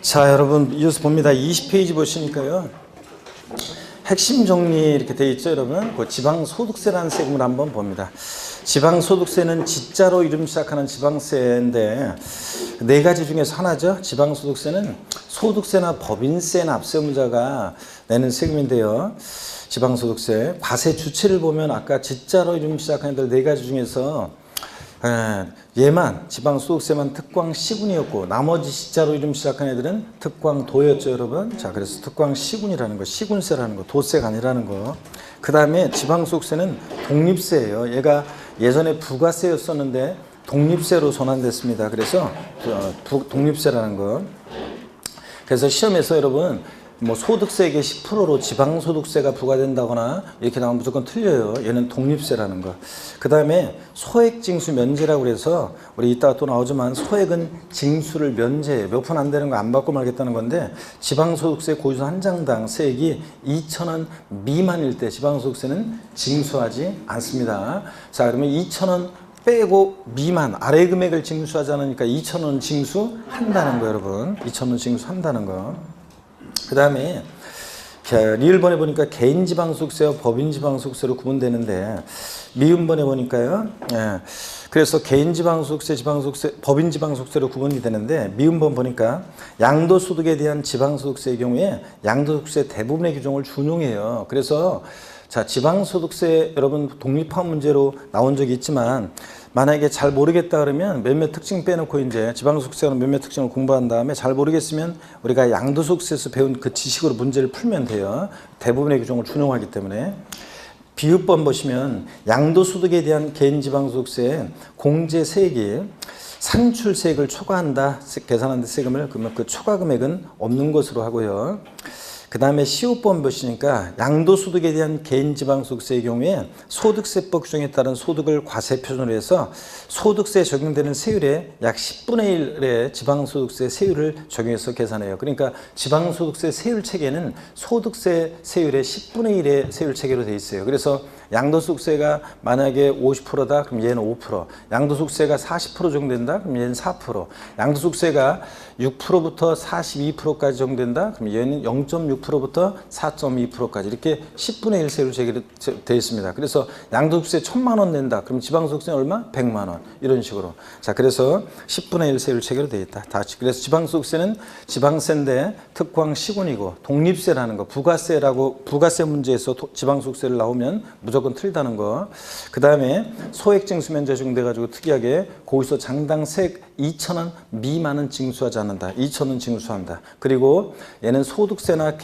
자, 여러분 이어서 봅니다. 20페이지 보시니까요. 핵심 정리 이렇게 되어 있죠, 여러분. 그 지방소득세라는 세금을 한번 봅니다. 지방소득세는 지자로 이름 시작하는 지방세인데 네 가지 중에서 하나죠. 지방소득세는 소득세나 법인세 납세의무자가 내는 세금인데요. 지방소득세 과세 주체를 보면 아까 지자로 이름 시작하는 네 가지 중에서 얘만 지방소득세만 특광시군이었고 나머지 시자로 이름 시작한 애들은 특광도였죠, 여러분. 자, 그래서 특광시군이라는 거, 시군세라는 거, 도세가 아니라는 거. 그 다음에 지방소득세는 독립세예요. 얘가 예전에 부가세였었는데 독립세로 전환됐습니다. 그래서 독립세라는 거. 그래서 시험에서 여러분 뭐 소득세액의 10%로 지방소득세가 부과된다거나 이렇게 나오면 무조건 틀려요. 얘는 독립세라는 거. 그 다음에 소액징수 면제라고 그래서 우리 이따가 또 나오지만 소액은 징수를 면제해요. 몇 푼 안 되는 거 안 받고 말겠다는 건데 지방소득세 고지서 한 장당 세액이 2,000원 미만일 때 지방소득세는 징수하지 않습니다. 자, 그러면 2,000원 빼고 미만 아래 금액을 징수하지 않으니까 2,000원 징수한다는 거, 여러분. 2,000원 징수한다는 거. 그 다음에 리을번에 보니까 개인지방소득세와 법인지방소득세로 구분되는데 미음번에 보니까요. 그래서 개인지방소득세, 지방소득세, 법인지방소득세로 구분이 되는데 미음번 보니까 양도소득에 대한 지방소득세의 경우에 양도소득세 대부분의 규정을 준용해요. 그래서 자, 지방소득세 여러분 독립화 문제로 나온 적이 있지만 만약에 잘 모르겠다 그러면 몇몇 특징 빼놓고 이제 지방소득세는 몇몇 특징을 공부한 다음에 잘 모르겠으면 우리가 양도소득세에서 배운 그 지식으로 문제를 풀면 돼요. 대부분의 규정을 준용하기 때문에. 비읍번 보시면 양도소득에 대한 개인지방소득세 공제세액이 산출세액을 초과한다 계산하는 세금을 그러면 그 초과 금액은 없는 것으로 하고요. 그 다음에 시호법 보시니까 양도소득에 대한 개인지방소득세의 경우에 소득세법 규정에 따른 소득을 과세 표준으로 해서 소득세에 적용되는 세율의 약 10분의 1의 지방소득세 세율을 적용해서 계산해요. 그러니까 지방소득세 세율 체계는 소득세 세율의 10분의 1의 세율 체계로 되어 있어요. 그래서 양도소득세가 만약에 50%다 그럼 얘는 5%, 양도소득세가 40% 정도된다 그럼 얘는 4%, 양도소득세가 6%부터 42%까지 정도된다 그럼 얘는 0.6%부터 4.2%까지 이렇게 10분의 1 세율 되어 있습니다. 그래서 양도소득세 1,000만 원 낸다 그럼 지방소득세는 얼마? 100만 원 이런 식으로. 자, 그래서 10분의 1 세율 체계로 되어 있다. 다시. 그래서 지방소득세는 지방세인데 특광시군이고 독립세라는 거, 부가세 문제에서 지방소득세를 나오면 무조건 틀리다는 거. 그 다음에 소액징수면제 적용돼가지고 특이하게 거기서 장당 세액 2,000원 미만은 징수하지 않는다. 2,000원 징수한다. 그리고 얘는 소득세나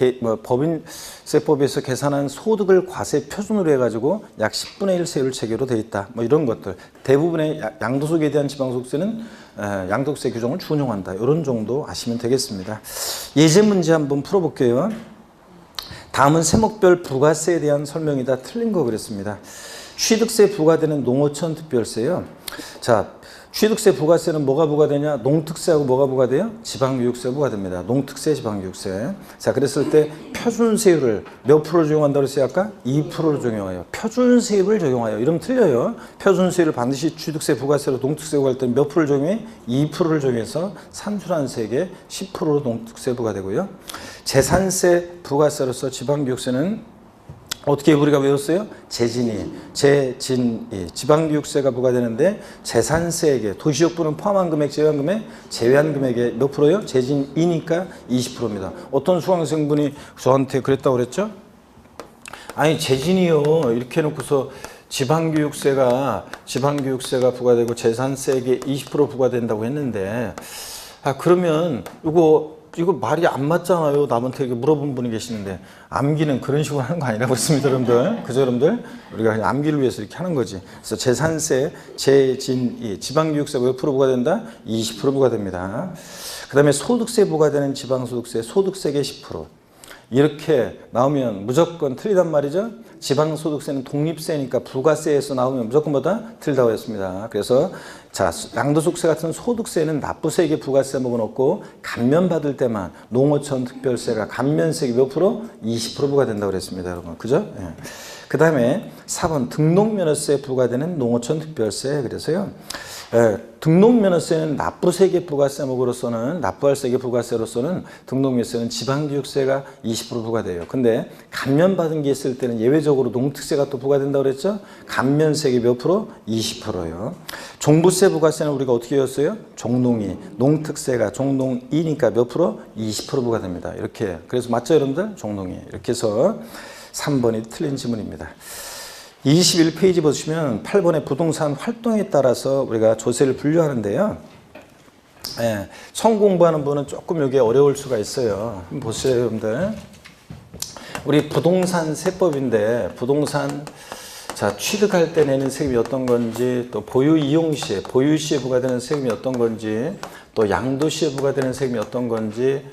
법인세법에서 계산한 소득을 과세 표준으로 해가지고 약 10분의 1 세율 체계로 되어 있다. 뭐 이런 것들. 대부분의 양도소득에 대한 지방소득세는 양도소득세 규정을 준용한다. 이런 정도 아시면 되겠습니다. 예제 문제 한번 풀어볼게요. 다음은 세목별 부가세에 대한 설명이다. 틀린 거 그랬습니다. 취득세 부과되는 농어촌 특별세요. 자, 취득세 부가세는 뭐가 부과되냐? 농특세하고 뭐가 부과돼요? 지방교육세가 부과됩니다. 농특세, 지방교육세. 자, 그랬을 때 표준세율을 몇 프로 적용한다고 했어요? 아까 2%로 적용해요. 표준세율을 적용하여. 이러면 틀려요. 표준세율을 반드시 취득세 부가세로 농특세 부과할 때 몇 프로를 적용해? 2%를 적용해서 산출한 세액의 10%로 농특세 부과되고요. 재산세 부가세로서 지방교육세는 어떻게 우리가 외웠어요? 재진이, 지방교육세가 부과되는데 재산세액에 도시역부는 포함한 금액, 제외한 금액, 제외한 금액의 몇 프로요? 재진이니까 20%입니다. 어떤 수강생분이 저한테 그랬다고 그랬죠? 아니 재진이요 이렇게 해놓고서 지방교육세가 부과되고 재산세액에 20% 부과된다고 했는데 그러면 이거 말이 안 맞잖아요. 남한테 이렇게 물어본 분이 계시는데 암기는 그런 식으로 하는 거 아니라고 했습니다, 여러분들. 그죠, 여러분들? 우리가 그냥 암기를 위해서 이렇게 하는 거지. 그래서 재산세, 지방교육세가 몇 프로 부과된다? 20% 부과됩니다. 그 다음에 소득세 부과되는 지방소득세, 소득세액의 10%. 이렇게 나오면 무조건 틀리단 말이죠. 지방소득세는 독립세니까 부가세에서 나오면 무조건 뭐다? 틀리다고 했습니다. 그래서 자, 양도소득세 같은 소득세는 납부세액의 부가세 먹어놓고 감면받을 때만 농어촌 특별세가 감면세액이 몇 프로? 20% 부과된다고 그랬습니다, 여러분. 그죠? 예. 그 다음에 4번 등록면허세에 부과되는 농어촌 특별세. 그래서요. 등록면허세는 납부세계 부가세목으로서는 납부할 세계 부가세로서는 등록면허세는 지방교육세가 20% 부과돼요. 근데 감면받은 게 있을 때는 예외적으로 농특세가 또 부과된다고 그랬죠? 감면세계 몇 프로? 20%요. 종부세 부가세는 우리가 어떻게 했어요? 종농이. 농특세가 종농이니까 몇 프로? 20% 부과됩니다. 이렇게. 그래서 맞죠, 여러분들? 종농이. 이렇게 해서 3번이 틀린 지문입니다. 21페이지 보시면 8번의 부동산 활동에 따라서 우리가 조세를 분류하는데요. 처음 공부하는 분은 조금 이게 어려울 수가 있어요. 한번 보세요, 여러분들. 우리 부동산 세법인데 부동산 취득할 때 내는 세금이 어떤 건지, 또 보유 이용 시에, 보유 시에 부과되는 세금이 어떤 건지, 또 양도 시에 부과되는 세금이 어떤 건지,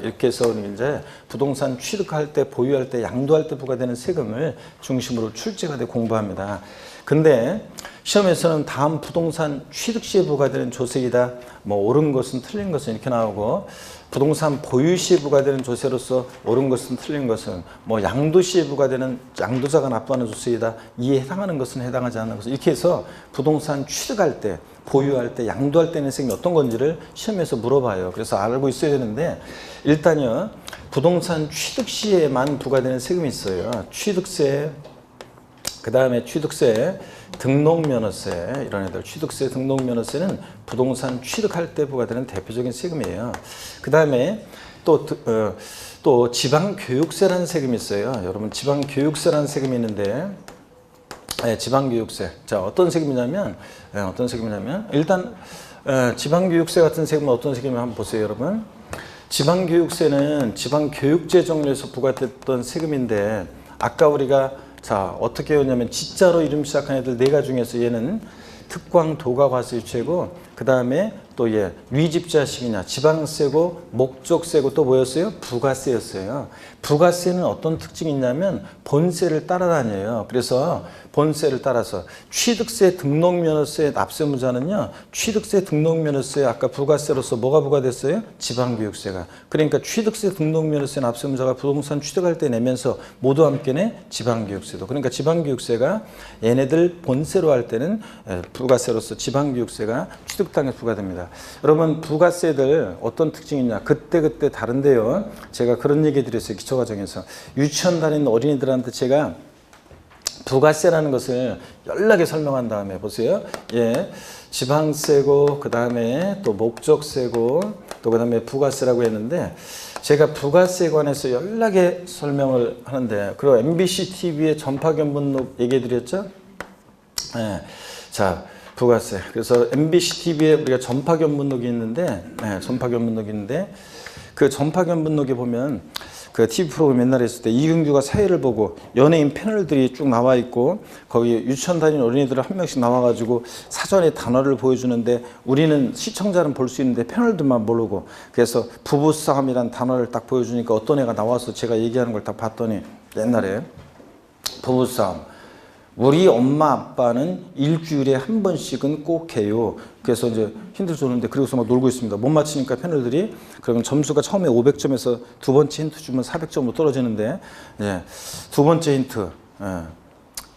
이렇게 해서 이제 부동산 취득할 때, 보유할 때, 양도할 때 부과되는 세금을 중심으로 출제가 돼 공부합니다. 근데 시험에서는 다음 부동산 취득 시에 부과되는 조세이다, 뭐 옳은 것은 틀린 것은 이렇게 나오고, 부동산 보유 시에 부과되는 조세로서 옳은 것은 틀린 것은, 뭐 양도 시에 부과되는 양도자가 납부하는 조세이다, 이에 해당하는 것은 해당하지 않는 것은, 이렇게 해서 부동산 취득할 때, 보유할 때, 양도할 때는 세금이 어떤 건지를 시험에서 물어봐요. 그래서 알고 있어야 되는데, 일단요, 부동산 취득 시에만 부과되는 세금이 있어요. 취득세, 그 다음에 취득세, 등록면허세, 이런 애들. 취득세, 등록면허세는 부동산 취득할 때 부과되는 대표적인 세금이에요. 그 다음에 또 지방교육세라는 세금이 있어요. 여러분, 지방교육세라는 세금이 있는데, 지방교육세. 어떤 세금이냐면, 일단, 지방교육세 같은 세금은 어떤 세금인지 한번 보세요, 여러분. 지방교육세는 지방교육재정에서 부과됐던 세금인데, 아까 우리가 어떻게 했냐면 지자로 이름 시작한 애들 4가지 중에서 얘는 특광, 도가, 과세, 유치고, 그 다음에 또 위집자식이냐, 지방세고, 목적세고, 또 뭐였어요? 부가세였어요. 부가세는 어떤 특징이 있냐면 본세를 따라다녀요. 그래서 본세를 따라서 취득세, 등록면허세, 납세무자는요, 취득세, 등록면허세, 아까 부가세로서 뭐가 부과됐어요? 지방교육세가. 그러니까 취득세, 등록면허세, 납세무자가 부동산 취득할 때 내면서 모두 함께 내 지방교육세도. 그러니까 지방교육세가 얘네들 본세로 할 때는 부가세로서 지방교육세가 취득당에서 부과됩니다. 여러분, 부가세들 어떤 특징이 있냐? 그때 다른데요. 제가 그런 얘기 드렸어요. 기초과정에서. 유치원 다니는 어린이들한테 제가 부가세라는 것을 연락에 설명한 다음에 보세요. 지방세고, 그 다음에 또 목적세고, 또 그 다음에 부가세라고 했는데, 제가 부가세에 관해서 연락에 설명을 하는데, 그리고 MBC TV의 전파견문록 얘기해 드렸죠? 부가세. 그래서 MBC TV에 우리가 전파견문록이 있는데, 그 전파견문록에 보면 그 TV 프로그램 옛날에 했을 때 이경규가 사회를 보고 연예인 패널들이 쭉 나와 있고, 거기 유치원 다니는 어린이들 한 명씩 나와가지고 사전에 단어를 보여주는데, 우리는 시청자는 볼 수 있는데 패널들만 모르고, 그래서 부부싸움이란 단어를 딱 보여주니까 어떤 애가 나와서 제가 얘기하는 걸 딱 봤더니, 옛날에 부부싸움, 우리 엄마 아빠는 일주일에 한 번씩은 꼭 해요. 그래서 이제 힌트 줬는데, 그리고서 막 놀고 있습니다. 못 맞히니까 패널들이, 그러면 점수가 처음에 500점에서 두 번째 힌트 주면 400점으로 떨어지는데, 두 번째 힌트,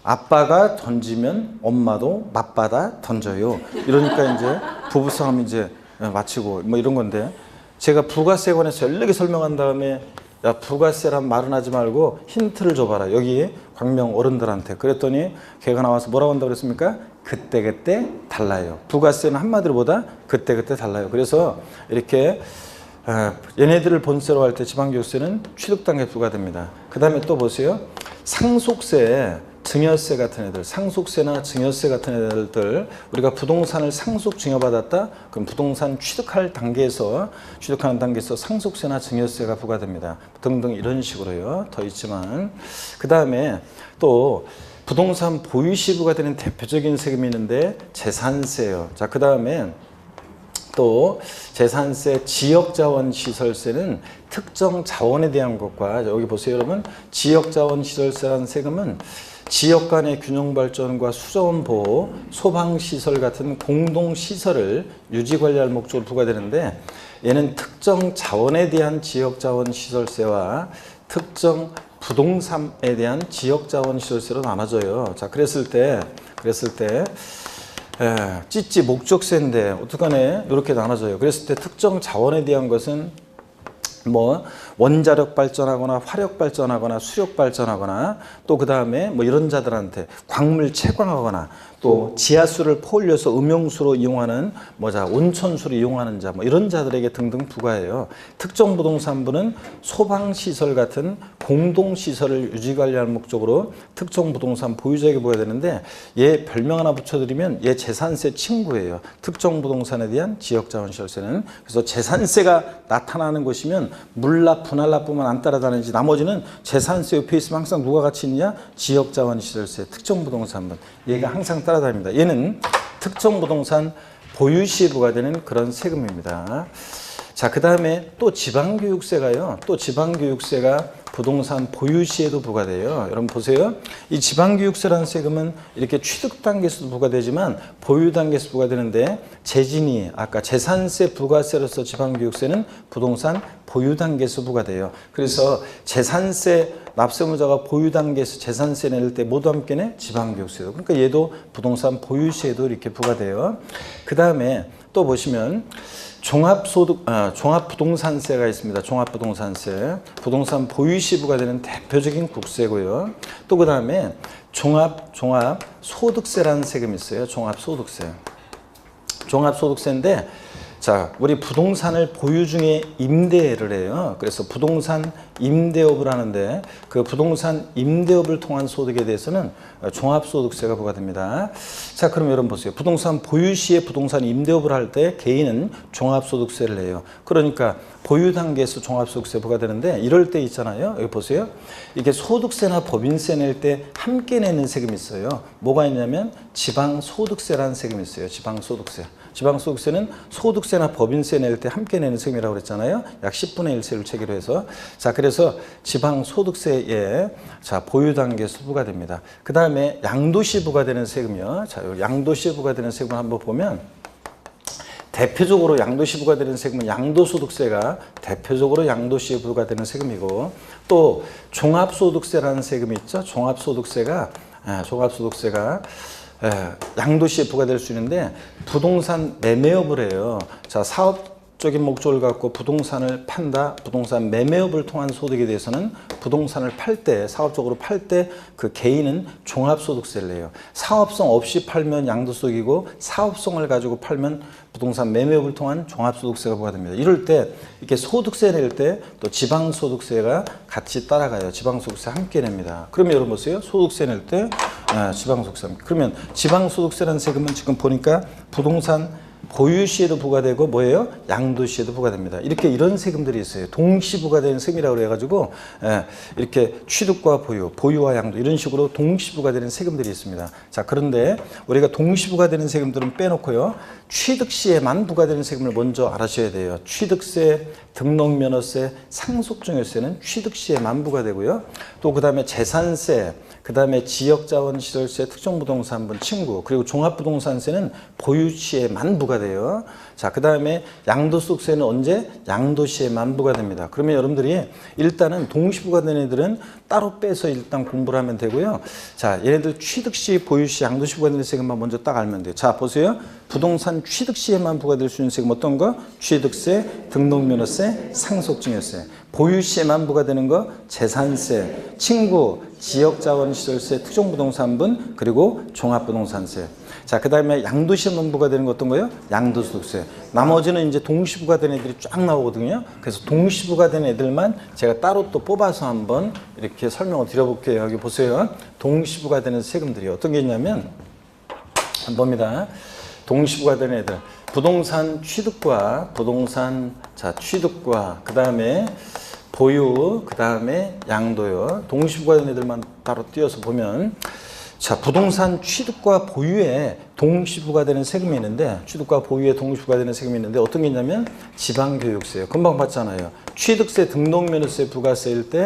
아빠가 던지면 엄마도 맞받아 던져요. 이러니까 이제 부부싸움 이제 마치고 뭐 이런 건데, 제가 부가세에 관해서 연락에 설명한 다음에, 야, 부가세란 말은 하지 말고 힌트를 줘봐라, 여기 광명 어른들한테. 그랬더니 걔가 나와서 뭐라고 한다고 그랬습니까? 그때그때 달라요. 부가세는 한마디로 보다 그때그때 달라요. 그래서 이렇게 얘네들을 본세로 할 때 지방교육세는 취득당에 부과됩니다. 그 다음에 또 보세요. 상속세, 증여세 같은 애들, 상속세나 증여세 같은 애들, 우리가 부동산을 상속 증여받았다? 그럼 부동산 취득하는 단계에서 상속세나 증여세가 부과됩니다. 등등 이런 식으로요. 더 있지만. 그 다음에 또 부동산 보유 시 부과되는 대표적인 세금이 있는데 재산세요. 그 다음에 또 재산세, 지역자원시설세는 특정 자원에 대한 것과, 여기 보세요, 여러분. 지역자원시설세라는 세금은 지역 간의 균형 발전과 수자원 보호, 소방시설 같은 공동시설을 유지 관리할 목적으로 부과되는데, 얘는 특정 자원에 대한 지역자원시설세와 특정 부동산에 대한 지역자원시설세로 나눠져요. 자, 그랬을 때 찌찌 목적세인데 어떡하네? 이렇게 나눠져요. 그랬을 때 특정 자원에 대한 것은 뭐 원자력 발전하거나 화력 발전하거나 수력 발전하거나 또 그 다음에 뭐 이런 자들한테 광물 채광하거나 또 지하수를 퍼올려서 음용수로 이용하는 뭐자 온천수로 이용하는 자 뭐 이런 자들에게 등등 부과해요. 특정 부동산부는 소방시설 같은 공동시설을 유지관리하는 목적으로 특정 부동산 보유자에게 부과되는데 얘 별명 하나 붙여드리면 얘 재산세 친구예요. 특정 부동산에 대한 지역자원시설세는. 그래서 재산세가 나타나는 곳이면 물납 분할납부만 안 따라다니지 나머지는 재산세 옆에 있으면 항상 누가 같이 있냐? 지역자원시설세, 특정 부동산분. 얘가 항상 따라다닙니다. 얘는 특정 부동산 보유 시에 부과되는 그런 세금입니다. 자, 그 다음에 또 지방교육세가요. 또 지방교육세가 부동산 보유 시에도 부과돼요. 여러분 보세요. 이 지방교육세라는 세금은 이렇게 취득 단계에서도 부과되지만 보유 단계에서 부과되는데 재진이 아까 재산세 부가세로서 지방교육세는 부동산 보유 단계에서 부과돼요. 그래서 재산세 납세무자가 보유 단계에서 재산세 낼 때 모두 함께 내 지방교육세도. 그러니까 얘도 부동산 보유 시에도 이렇게 부과돼요. 그 다음에 또 보시면 종합부동산세가 있습니다. 종합부동산세. 부동산 보유시 부과되는 대표적인 국세고요. 또 그 다음에 종합소득세라는 세금이 있어요. 종합소득세. 종합소득세인데 자, 우리 부동산을 보유 중에 임대를 해요. 그래서 부동산 임대업을 하는데 그 부동산 임대업을 통한 소득에 대해서는 종합소득세가 부과됩니다. 자, 그럼 여러분 보세요. 부동산 보유 시에 부동산 임대업을 할 때 개인은 종합소득세를 내요. 그러니까 보유 단계에서 종합소득세 부과되는데 이럴 때 있잖아요. 여기 보세요. 이게 소득세나 법인세 낼 때 함께 내는 세금이 있어요. 뭐가 있냐면 지방소득세라는 세금이 있어요. 지방소득세. 지방소득세는 소득세나 법인세 낼 때 함께 내는 세금이라고 그랬잖아요. 약 10분의 1세를 체계로 해서. 자, 그래서 지방소득세에 자, 보유 단계에서 부과됩니다. 그 다음에 양도시 부과되는 세금이요. 자, 양도시 부과되는 세금을 한번 보면 대표적으로 양도시 부과되는 세금은 양도소득세가 대표적으로 양도시에 부과되는 세금이고 또 종합소득세라는 세금이 있죠. 종합소득세가 양도시에 부과될 수 있는데 부동산 매매업을 해요. 자, 사업적인 목적을 갖고 부동산을 판다. 부동산 매매업을 통한 소득에 대해서는 부동산을 팔 때, 사업적으로 팔 때 그 개인은 종합소득세를 내요. 사업성 없이 팔면 양도소득이고 사업성을 가지고 팔면 부동산 매매업을 통한 종합소득세가 부과됩니다. 이럴 때 이렇게 소득세 낼 때 또 지방소득세가 같이 따라가요. 지방소득세 함께 냅니다. 그러면 여러분 보세요. 소득세 낼 때 지방소득세. 그러면 지방소득세라는 세금은 지금 보니까 부동산 보유시에도 부과되고 뭐예요? 양도시에도 부과됩니다. 이렇게 이런 세금들이 있어요. 동시 부과되는 세금이라고 해가지고 이렇게 취득과 보유, 보유와 양도 이런 식으로 동시 부과되는 세금들이 있습니다. 자, 그런데 우리가 동시 부과되는 세금들은 빼놓고요. 취득시에만 부과되는 세금을 먼저 알아셔야 돼요. 취득세, 등록면허세, 상속증여세는 취득시에만 부과되고요. 또 그 다음에 재산세, 그 다음에 지역자원시설세, 특정부동산분 친구, 그리고 종합부동산세는 보유시에만 부과돼요. 자, 그 다음에 양도소득세는 언제? 양도시에만 부과됩니다. 그러면 여러분들이 일단은 동시 부과된 애들은 따로 빼서 일단 공부를 하면 되고요. 자, 얘네들 취득시, 보유시, 양도시 부과되는 세금만 먼저 딱 알면 돼요. 자, 보세요. 부동산 취득시에만 부과될 수 있는 세금 어떤 거? 취득세, 등록면허세, 상속증여세. 보유시에만 부과되는 거 재산세, 친구, 지역자원시설세, 특정부동산분, 그리고 종합부동산세. 자, 그 다음에 양도시에만 부과되는 거 어떤 거예요? 양도소득세. 나머지는 이제 동시 부과된 애들이 쫙 나오거든요. 그래서 동시 부과된 애들만 제가 따로 또 뽑아서 한번 이렇게 설명을 드려볼게요. 여기 보세요. 동시 부과되는 세금들이 어떤 게 있냐면 봅니다. 동시 부과된 애들. 부동산 취득과 취득과 그 다음에 보유, 그 다음에 양도요. 동시 부과된 애들만 따로 띄어서 보면 자, 부동산 취득과 보유에 동시 부과되는 세금이 있는데 취득과 보유에 동시 부과되는 세금이 있는데 어떤 게 있냐면 지방교육세요. 금방 봤잖아요. 취득세, 등록면허세 부가세일 때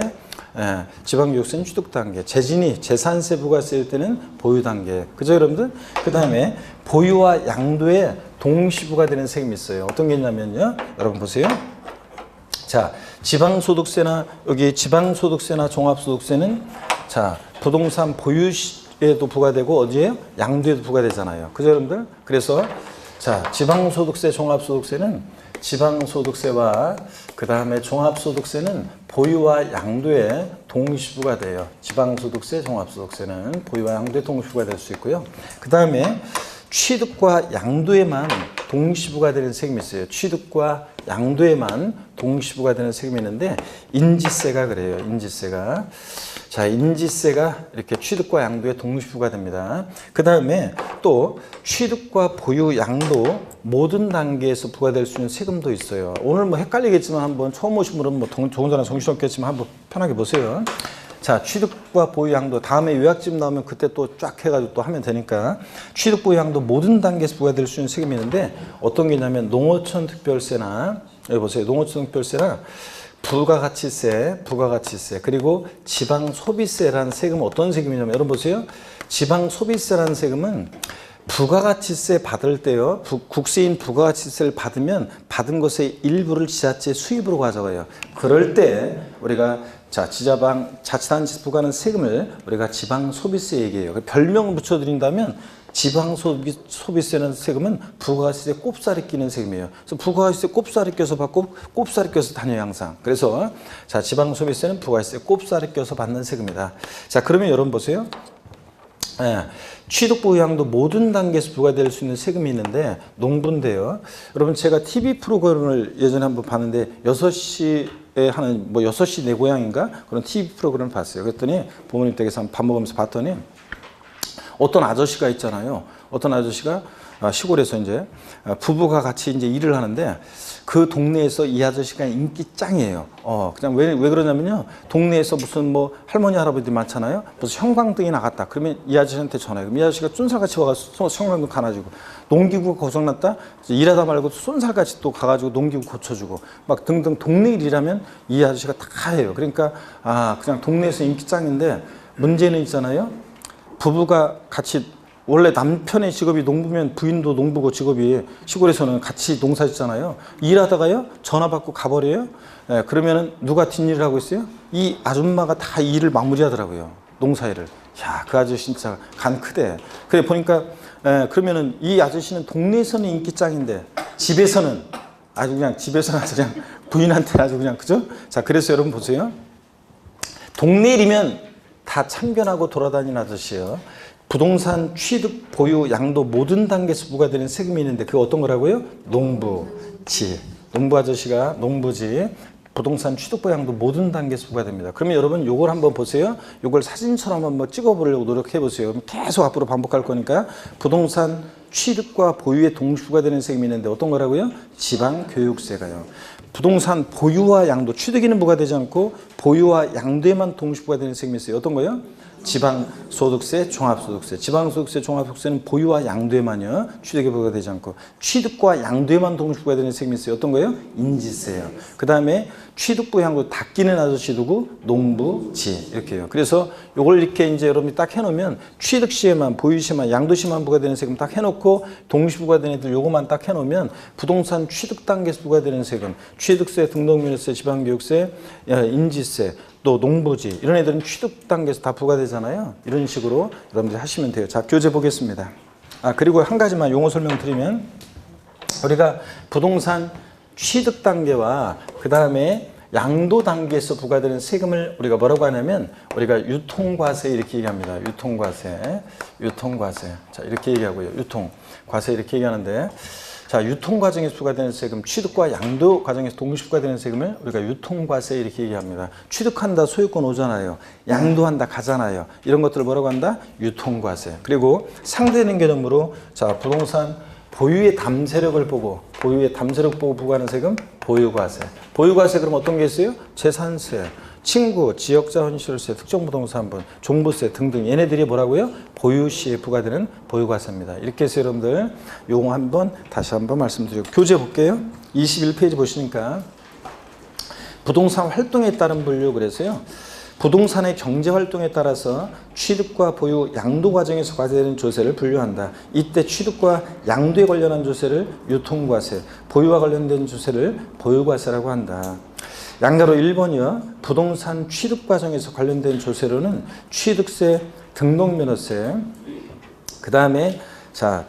지방교육세는 취득 단계, 재진이 재산세 부가세일 때는 보유 단계. 그죠, 여러분들? 그 다음에 보유와 양도에 동시 부과되는 세금이 있어요. 어떤 게 있냐면요. 여러분 보세요. 자, 지방소득세나 여기 지방소득세나 종합소득세는 자, 부동산 보유에도 부과되고 어디에요? 양도에도 부과되잖아요. 그죠, 여러분들? 그래서 자, 지방소득세, 종합소득세는 지방소득세와 그 다음에 종합소득세는 보유와 양도에 동시부가 돼요. 지방소득세, 종합소득세는 보유와 양도에 동시부가 될 수 있고요. 그 다음에 취득과 양도에만 동시부가 되는 세금이 있어요. 취득과 양도에만 동시부가 되는 세금이 있는데 인지세가 그래요. 인지세가. 자, 인지세가 이렇게 취득과 양도에 동시부가 됩니다. 그 다음에 또 취득과 보유, 양도 모든 단계에서 부과될 수 있는 세금도 있어요. 오늘 뭐 헷갈리겠지만 한번 처음 오신 분은 뭐 더군다나 정신없겠지만 한번 편하게 보세요. 자, 취득과 보유, 양도 다음에 요약집 나오면 그때 또 쫙 해가지고 또 하면 되니까 취득, 보유, 양도 모든 단계에서 부과될 수 있는 세금이 있는데 어떤 게 있냐면 농어촌 특별세나 여기 보세요. 농어촌 특별세나 부가가치세 그리고 지방소비세라는 세금은 어떤 세금이냐면 여러분 보세요. 지방소비세라는 세금은 부가가치세 받을 때요. 국세인 부가가치세를 받으면 받은 것의 일부를 지자체 수입으로 가져가요. 그럴 때 우리가 자, 자치단체에서 부과하는 세금을 우리가 지방소비세 얘기해요. 별명을 붙여드린다면 지방소비세는 세금은 부가가치세 꼽살이 끼는 세금이에요. 그래서 부가가치세 꼽살이 껴서 받고 꼽살이 껴서 다녀요, 항상. 그래서 자, 지방소비세는 부가가치세 꼽살이 껴서 받는 세금이다. 자, 그러면 여러분 보세요. 예, 취득보유양도 모든 단계에서 부과될 수 있는 세금이 있는데 농부인데요. 여러분 제가 TV 프로그램을 예전에 한번 봤는데 6시에 하는 뭐 6시 내 고향인가 그런 TV 프로그램을 봤어요. 그랬더니 부모님 댁에서 밥 먹으면서 봤더니 어떤 아저씨가 있잖아요. 어떤 아저씨가 시골에서 이제 부부가 같이 이제 일을 하는데 그 동네에서 이 아저씨가 인기 짱이에요. 그냥 왜 그러냐면요. 동네에서 무슨 뭐 할머니, 할아버지들 많잖아요. 무슨 형광등이 나갔다. 그러면 이 아저씨한테 전화해요. 그럼 이 아저씨가 쭌살같이 와가지고 형광등 가놔주고 농기구가 고장났다. 일하다 말고 쭌살같이 또 가가지고 농기구 고쳐주고 막 등등 동네 일이라면 이 아저씨가 다 해요. 그러니까 그냥 동네에서 인기 짱인데 문제는 있잖아요. 부부가 같이 원래 남편의 직업이 농부면 부인도 농부고 직업이 시골에서는 같이 농사 짓잖아요. 일하다가요 전화 받고 가버려요. 그러면은 누가 뒷일을 하고 있어요? 이 아줌마가 다 일을 마무리하더라고요. 농사일을. 야, 그 아저씨 진짜 간 크대. 그래 보니까 그러면은 이 아저씨는 동네에서는 인기짱인데 집에서는 아주 그냥 부인한테 아주 그냥 그죠? 자, 그래서 여러분 보세요. 동네 일이면 다 참견하고 돌아다니는 아저씨예요. 부동산 취득, 보유, 양도 모든 단계에서 부과되는 세금이 있는데 그게 어떤 거라고요? 농부지. 농부 아저씨가 농부지. 부동산 취득, 보유, 양도 모든 단계에서 부과됩니다. 그러면 여러분 요걸 한번 보세요. 요걸 사진처럼 한번 찍어보려고 노력해 보세요. 그럼 계속 앞으로 반복할 거니까 부동산 취득과 보유에 동시 부과되는 세금이 있는데 어떤 거라고요? 지방교육세가요. 부동산 보유와 양도, 취득에는 부과되지 않고 보유와 양도에만 동시 부과되는 세금이 있어요. 어떤 거요? 지방소득세, 종합소득세. 지방소득세, 종합소득세는 보유와 양도에만요. 취득에 부과되지 않고 취득과 양도에만 동시 부과되는 세금이 있어요. 어떤 거예요? 인지세요. 그 다음에 취득부 양도 다 끼는 아저씨 누구? 농부지. 이렇게 해요. 그래서 요걸 이렇게 이제 여러분이 딱 해놓으면 취득시에만, 보유시에만, 양도시에만 부과되는 세금 딱 해놓고 동시 부과되는 애들 요거만 딱 해놓으면 부동산 취득 단계에서 부과되는 세금, 취득세, 등록면허세, 지방교육세, 인지세, 또 농부지 이런 애들은 취득 단계에서 다 부과되잖아요. 이런 식으로 여러분들이 하시면 돼요. 자, 교재 보겠습니다. 그리고 한 가지만 용어 설명드리면 우리가 부동산 취득 단계와 그 다음에 양도 단계에서 부과되는 세금을 우리가 뭐라고 하냐면 우리가 유통과세 이렇게 얘기합니다. 유통과세. 자, 이렇게 얘기하고요. 유통과세 이렇게 얘기하는데 자, 유통 과정에서 부과되는 세금, 취득과 양도 과정에서 동시 부과되는 세금을 우리가 유통과세 이렇게 얘기합니다. 취득한다, 소유권 오잖아요. 양도한다, 가잖아요. 이런 것들을 뭐라고 한다? 유통과세. 그리고 상대되는 개념으로 자, 부동산 보유의 담세력을 보고 부과하는 세금, 보유과세. 보유과세 그럼 어떤 게 있어요? 재산세, 친구, 지역자 현실세, 특정부동산분, 종부세 등등 얘네들이 뭐라고요? 보유시에 부과되는 보유과세입니다. 이렇게 해서 여러분들 요거 다시 한번 말씀드리고 교재 볼게요. 21페이지 보시니까 부동산 활동에 따른 분류 그래서요. 부동산의 경제활동에 따라서 취득과 보유, 양도 과정에서 과세되는 조세를 분류한다. 이때 취득과 양도에 관련한 조세를 유통과세, 보유와 관련된 조세를 보유과세라고 한다. 양가로 1번이요. 부동산 취득 과정에서 관련된 조세로는 취득세, 등록면허세, 그 다음에 자,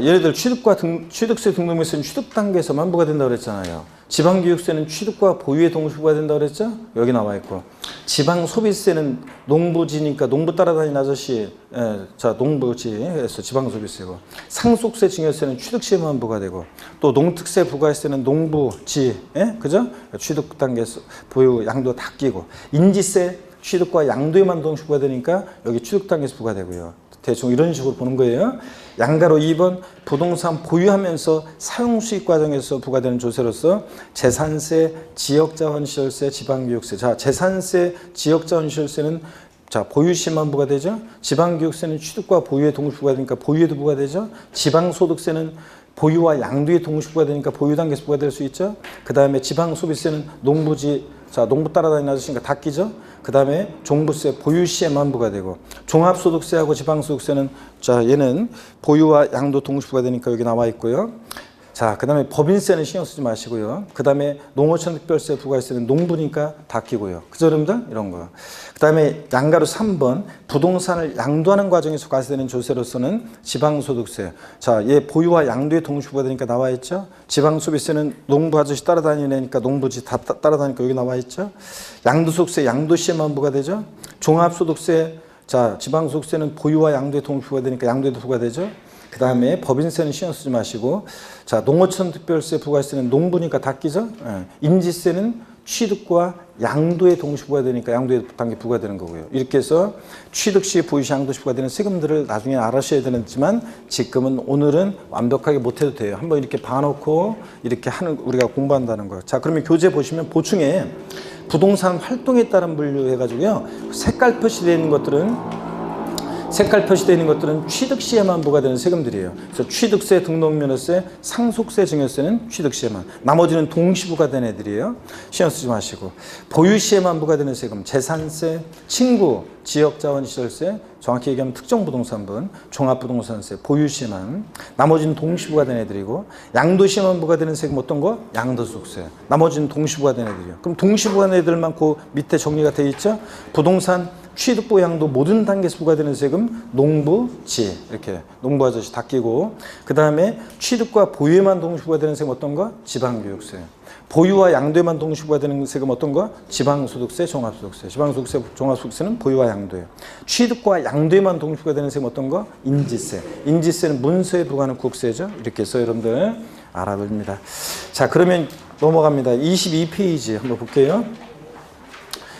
예를 들어 취득세 등록면허세는 취득 단계에서만 부과된다고 그랬잖아요. 지방교육세는 취득과 보유에 동시 부과된다고 그랬죠? 여기 나와 있고. 지방소비세는 농부지니까 농부 따라다니는 아저씨, 농부지에서 지방소비세고. 상속세, 증여세는 취득시에만 부과되고. 또 농특세 부가세는 농부지, 그죠? 취득 단계에서 보유, 양도 다 끼고. 인지세, 취득과 양도에만 동시 부과되니까 여기 취득 단계에서 부과되고요. 대충 이런 식으로 보는 거예요. 양가로 2번 부동산 보유하면서 사용수익 과정에서 부과되는 조세로서 재산세, 지역자원시설세, 지방교육세. 자, 재산세, 지역자원시설세는 자, 보유시에만 부과되죠. 지방교육세는 취득과 보유에 동시 부과되니까 보유에도 부과되죠. 지방소득세는 보유와 양도에 동시 부과되니까 보유 단계에서 부과될 수 있죠. 그 다음에 지방소비세는 농부지, 자, 농부 따라다니는 아저씨니까 다 끼죠. 그 다음에 종부세 보유시에만 부과되고, 종합소득세하고 지방소득세는 자, 얘는 보유와 양도 동시 부과되니까 여기 나와 있고요. 자, 그 다음에 법인세는 신경 쓰지 마시고요. 그 다음에 농어촌특별세 부가세는 농부니까 다 끼고요. 그죠, 여러분들? 이런 거. 그 다음에 양가로 3번 부동산을 양도하는 과정에서 과세되는 조세로서는 지방소득세. 자, 얘 보유와 양도에 동시 부과되니까 나와 있죠. 지방소비세는 농부 아저씨 따라다니니까 농부지 다 따라다니니까 여기 나와 있죠. 양도소득세 양도시에만 부과되죠. 종합소득세, 자, 지방소득세는 보유와 양도에 동시 부과되니까 양도에도 부과되죠. 그 다음에 법인세는 신경 쓰지 마시고, 자, 농어촌 특별세 부가세는 농부니까 다 끼죠. 인지세는 취득과 양도에 동시 부과되니까 양도에 단계 부과되는 거고요. 이렇게 해서 취득시, 보유시, 양도시 부과되는 세금들을 나중에 알아셔야 되지만 지금은 오늘은 완벽하게 못해도 돼요. 한번 이렇게 봐놓고 이렇게 하는 우리가 공부한다는 거예요. 자, 그러면 교재 보시면 보충에 부동산 활동에 따른 분류해가지고요. 색깔 표시되어 있는 것들은 취득시에만 부과되는 세금들이에요. 그래서 취득세, 등록면허세, 상속세, 증여세는 취득시에만. 나머지는 동시 부과된 애들이에요. 신경 쓰지 마시고. 보유시에만 부과되는 세금, 재산세, 친구, 지역자원시설세, 정확히 얘기하면 특정부동산분, 종합부동산세, 보유시에만. 나머지는 동시 부과된 애들이고, 양도시에만 부과되는 세금 어떤 거? 양도소득세. 나머지는 동시 부과된 애들이에요. 그럼 동시 부과된 애들만 그 밑에 정리가 되어 있죠? 부동산 취득부 양도 모든 단계에서 부과되는 세금 농부지, 이렇게 농부 아저씨 다 끼고, 그 다음에 취득과 보유에만 동시 부과되는 세금 어떤 거? 지방교육세. 보유와 양도에만 동시 부과되는 세금 어떤 거? 지방소득세, 종합소득세. 지방소득세, 종합소득세는 보유와 양도에. 취득과 양도에만 동시 부과되는 세금 어떤 거? 인지세. 인지세는 문서에 부과하는 국세죠. 이렇게 해서 여러분들 알아봅니다. 자, 그러면 넘어갑니다. 22페이지 한번 볼게요.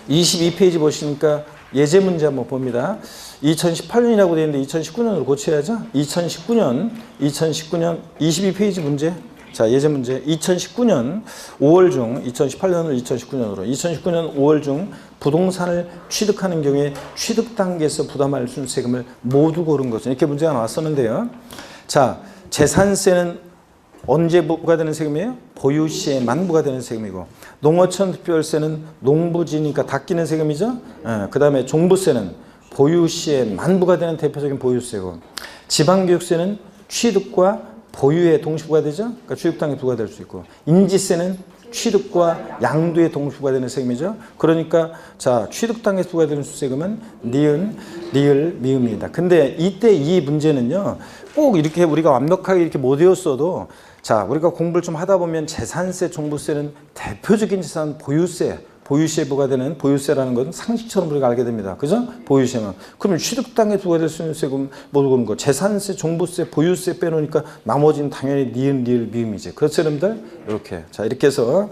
22페이지 보시니까 예제 문제 한번 봅니다. 2018년이라고 되어 있는데 2019년으로 고쳐야죠. 2019년 22페이지 문제. 자, 예제 문제. 2019년 5월 중 2018년을 2019년으로 2019년 5월 중 부동산을 취득하는 경우에 취득 단계에서 부담할 수 있는 세금을 모두 고른 것은, 이렇게 문제가 나왔었는데요. 자, 재산세는 언제 부과되는 세금이에요? 보유시에만 부과되는 세금이고, 농어촌 특별세는 농부지니까 다 끼는 세금이죠. 그 다음에 종부세는 보유시에만 부과되는 대표적인 보유세고, 지방교육세는 취득과 보유에 동시 부과되죠. 그러니까 취득 단계 부과될 수 있고, 인지세는 취득과 양도에 동시 부과되는 세금이죠. 그러니까 자, 취득 단계에서 부과되는 세금은 니은, 리을, 미음입니다. 근데 이때 이 문제는요, 꼭 이렇게 우리가 완벽하게 이렇게 못 외웠어도, 자, 우리가 공부를 좀 하다 보면 재산세, 종부세는 대표적인 재산 보유세, 보유시에 부과되는 보유세라는 것은 상식처럼 우리가 알게 됩니다. 그죠? 보유세만. 그러면 취득 단계에 부과될 수 있는 세금 모두 그런 거. 재산세, 종부세, 보유세 빼놓으니까 나머지는 당연히 니은, 리을, 미음이지. 그렇죠, 여러분들? 이렇게. 자, 이렇게 해서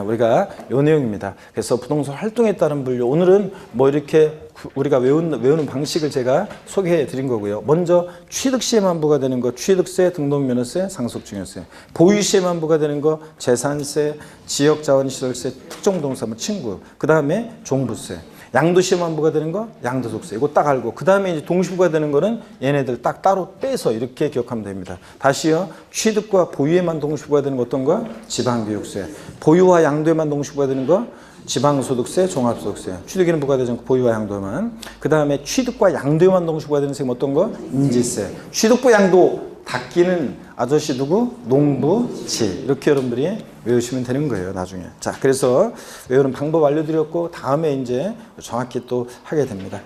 우리가 요 내용입니다. 그래서 부동산 활동에 따른 분류. 오늘은 뭐 이렇게 우리가 외우는 방식을 제가 소개해 드린 거고요. 먼저 취득시에만 부과되는 거 취득세, 등록면허세, 상속증여세. 보유시에만 부과되는 거 재산세, 지역자원시설세, 특정부동산 친구. 그 다음에 종부세. 양도시에만 부과되는 거 양도소득세. 이거 딱 알고, 그 다음에 이제 동시 부과되는 거는 얘네들 딱 따로 빼서 이렇게 기억하면 됩니다. 다시요. 취득과 보유에만 동시 부과되는 거 어떤 거? 지방교육세. 보유와 양도에만 동시 부과되는 거 지방소득세, 종합소득세. 취득에는 부과되지 않고 보유와 양도만. 그 다음에 취득과 양도에만 동시 부과되는 세금 어떤 거? 인지세. 취득부 양도 다 끼는 아저씨 누구? 농부지. 이렇게 여러분들이 외우시면 되는 거예요, 나중에. 자, 그래서 외우는 방법 알려드렸고, 다음에 이제 정확히 또 하게 됩니다.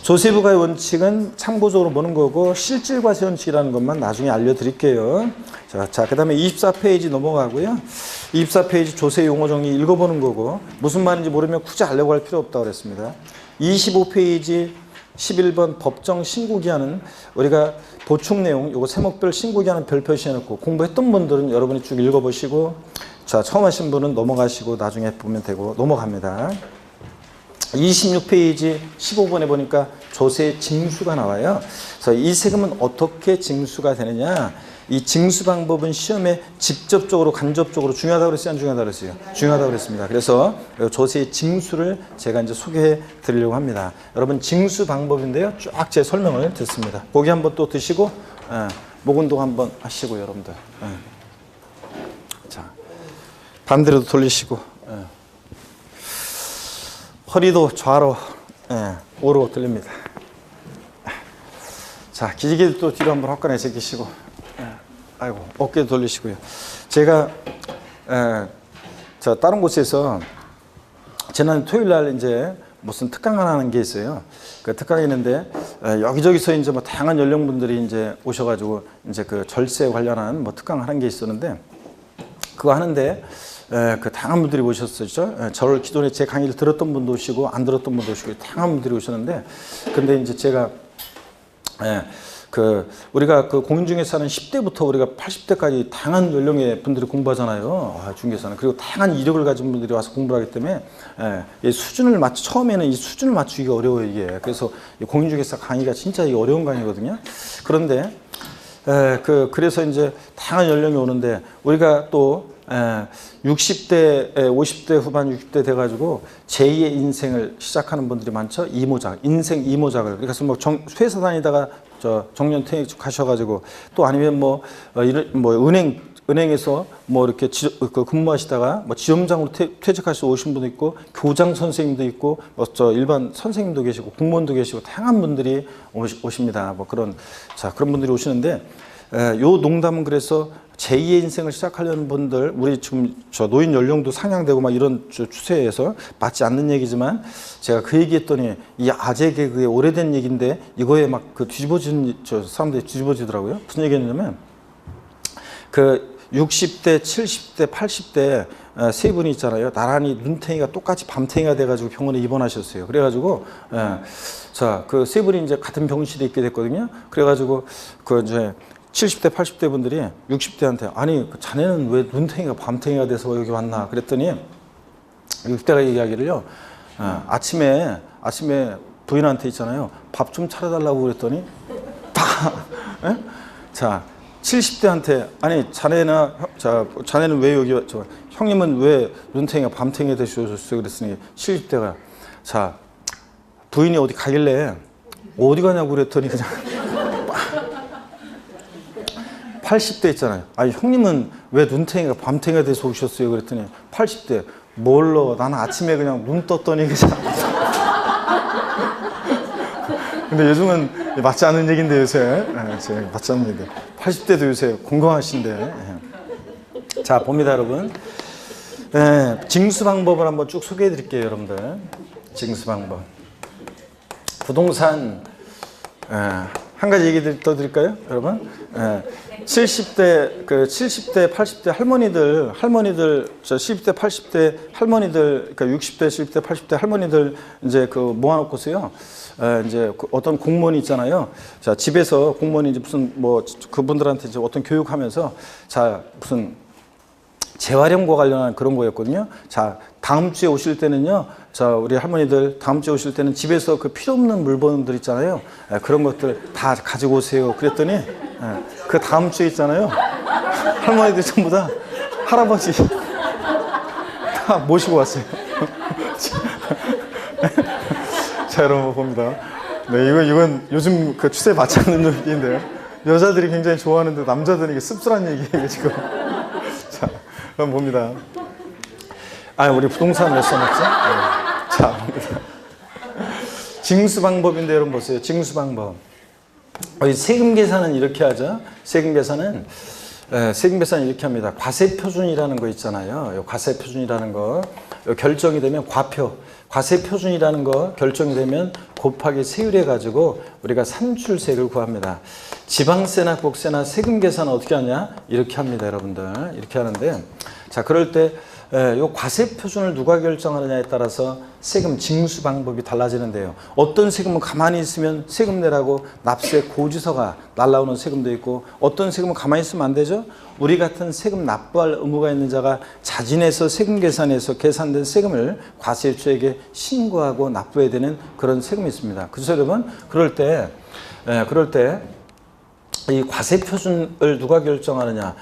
조세부가의 원칙은 참고적으로 보는 거고, 실질과세 원칙이라는 것만 나중에 알려드릴게요. 자, 그 다음에 24페이지 넘어가고요. 24페이지 조세 용어 정리 읽어보는 거고, 무슨 말인지 모르면 굳이 알려고 할 필요 없다고 그랬습니다. 25페이지 11번 법정 신고기한은 우리가 보충 내용 요거 세목별 신고기한은 별 표시해놓고 공부했던 분들은 여러분이 쭉 읽어보시고, 자, 처음 하신 분은 넘어가시고 나중에 보면 되고 넘어갑니다. 26페이지 15번에 보니까 조세 징수가 나와요. 그래서 이 세금은 어떻게 징수가 되느냐, 이 징수 방법은 시험에 직접적으로 간접적으로 중요하다고 그랬어요, 안 중요하다고 그랬어요? 중요하다고 그랬습니다. 그래서 조세의 징수를 제가 이제 소개해 드리려고 합니다. 여러분, 징수 방법인데요, 쫙 제 설명을 듣습니다. 고기 한번 또 드시고 목 운동 한번 하시고, 여러분들 자, 반대로도 돌리시고, 허리도 좌로 우로 들립니다. 자, 기지개도 또 뒤로 한번 화끈하게 제끼시고, 아이고, 어깨도 돌리시고요. 제가 다른 곳에서 지난 토요일 날 이제 무슨 특강을 하는 게 있어요. 그 특강이 있는데 여기저기서 이제 뭐 다양한 연령분들이 이제 오셔가지고 이제 그 절세 관련한 뭐 특강을 하는 게 있었는데, 그거 하는데 그 다양한 분들이 오셨었죠. 저를 기존에 제 강의를 들었던 분도 오시고 안 들었던 분도 오시고 다양한 분들이 오셨는데, 근데 이제 제가 우리가 그 공인중개사 하는 10대부터 우리가 80대까지 다양한 연령의 분들이 공부하잖아요. 중개사는. 그리고 다양한 이력을 가진 분들이 와서 공부를 하기 때문에 이 수준을 처음에는 이 수준을 맞추기가 어려워요, 이게. 그래서 공인중개사 강의가 진짜 어려운 강의거든요. 그런데 그래서 이제 다양한 연령이 오는데, 우리가 또 60대, 50대 후반 60대 돼가지고 제2의 인생을 시작하는 분들이 많죠. 이모작, 인생 이모작을. 그래서 뭐 회사 다니다가 정년 퇴직 하셔가지고, 또 아니면 은행에서 뭐 이렇게 근무하시다가 뭐 지점장으로 퇴직하셔서 오신 분도 있고, 교장 선생님도 있고, 일반 선생님도 계시고, 공무원도 계시고, 다양한 분들이 오십니다. 뭐 그런 분들이 오시는데, 요 농담은 그래서 제2의 인생을 시작하려는 분들, 우리 지금 노인 연령도 상향되고 막 이런 추세에서 맞지 않는 얘기지만, 제가 그 얘기했더니 이 아재 개그의 오래된 얘기인데 이거에 막 그 뒤집어진 사람들이 뒤집어지더라고요. 무슨 얘기였냐면, 그 60대, 70대, 80대 세 분이 있잖아요. 나란히 눈탱이가 똑같이 밤탱이가 돼가지고 병원에 입원하셨어요. 그래가지고 그 세 분이 이제 같은 병실에 있게 됐거든요. 그래가지고 이제 70대, 80대 분들이 60대한테, 아니, 자네는 왜 눈탱이가 밤탱이가 돼서 여기 왔나? 그랬더니 60대가 이야기를요, 아침에 부인한테 있잖아요, 밥 좀 차려달라고 그랬더니, 자, 70대한테, 아니, 자네는 왜 여기, 형님은 왜 눈탱이가 밤탱이가 되셨어요? 그랬더니 70대가, 자, 부인이 어디 가길래, 어디 가냐고 그랬더니 그냥, 80대 있잖아요. 아니, 형님은 왜 눈탱이가 밤탱이가 돼서 오셨어요? 그랬더니 80대, 몰라. 나는 아침에 그냥 눈 떴더니 그냥. 근데 요즘은 맞지 않는 얘기인데, 요새. 맞지 않는 얘기. 80대도 요새 건강하신데. 자, 봅니다, 여러분. 징수 방법을 한번 쭉 소개해 드릴게요, 여러분들. 징수 방법. 부동산, 한 가지 얘기 더 드릴까요, 여러분? 70대, 80대 할머니들, 70대, 80대 할머니들, 그러니까 60대, 70대, 80대 할머니들 이제 모아놓고서요, 이제 어떤 공무원이 있잖아요. 자, 집에서 공무원이 이제 무슨 그분들한테 이제 어떤 교육하면서, 무슨 재활용과 관련한 그런 거였거든요. 자, 다음 주에 오실 때는요, 우리 할머니들 다음 주에 오실 때는 집에서 그 필요 없는 물건들 있잖아요. 그런 것들 다 가지고 오세요. 그랬더니 그 다음 주에 있잖아요, 할머니들 전부 다 할아버지 다 모시고 왔어요. 자, 여러분 봅니다. 네, 이건 요즘 그 추세에 맞지 않는 얘기인데요. 여자들이 굉장히 좋아하는데 남자들이 이게 씁쓸한 얘기예요, 지금. 자, 그럼 봅니다. 우리 부동산 몇 써놨죠? 자, 봅니다. 징수 방법인데, 여러분 보세요. 징수 방법. 세금 계산은 이렇게 하죠. 세금 계산은 세금 계산을 이렇게 합니다. 과세 표준이라는 거 있잖아요. 요 과세 표준이라는 거 결정이 되면 과세 표준이라는 거 결정이 되면 곱하기 세율 해가지고 우리가 산출세를 구합니다. 지방세나 국세나 세금 계산은 어떻게 하냐? 이렇게 합니다, 여러분들. 이렇게 하는데, 자, 그럴 때 요 과세 표준을 누가 결정하느냐에 따라서 세금 징수 방법이 달라지는데요. 어떤 세금은 가만히 있으면 세금 내라고 납세 고지서가 날라오는 세금도 있고, 어떤 세금은 가만히 있으면 안 되죠. 우리 같은 세금 납부할 의무가 있는 자가 자진해서 세금 계산에서 계산된 세금을 과세주에게 신고하고 납부해야 되는 그런 세금이 있습니다. 그래서 여러분, 그럴 때 이 과세 표준을 누가 결정하느냐?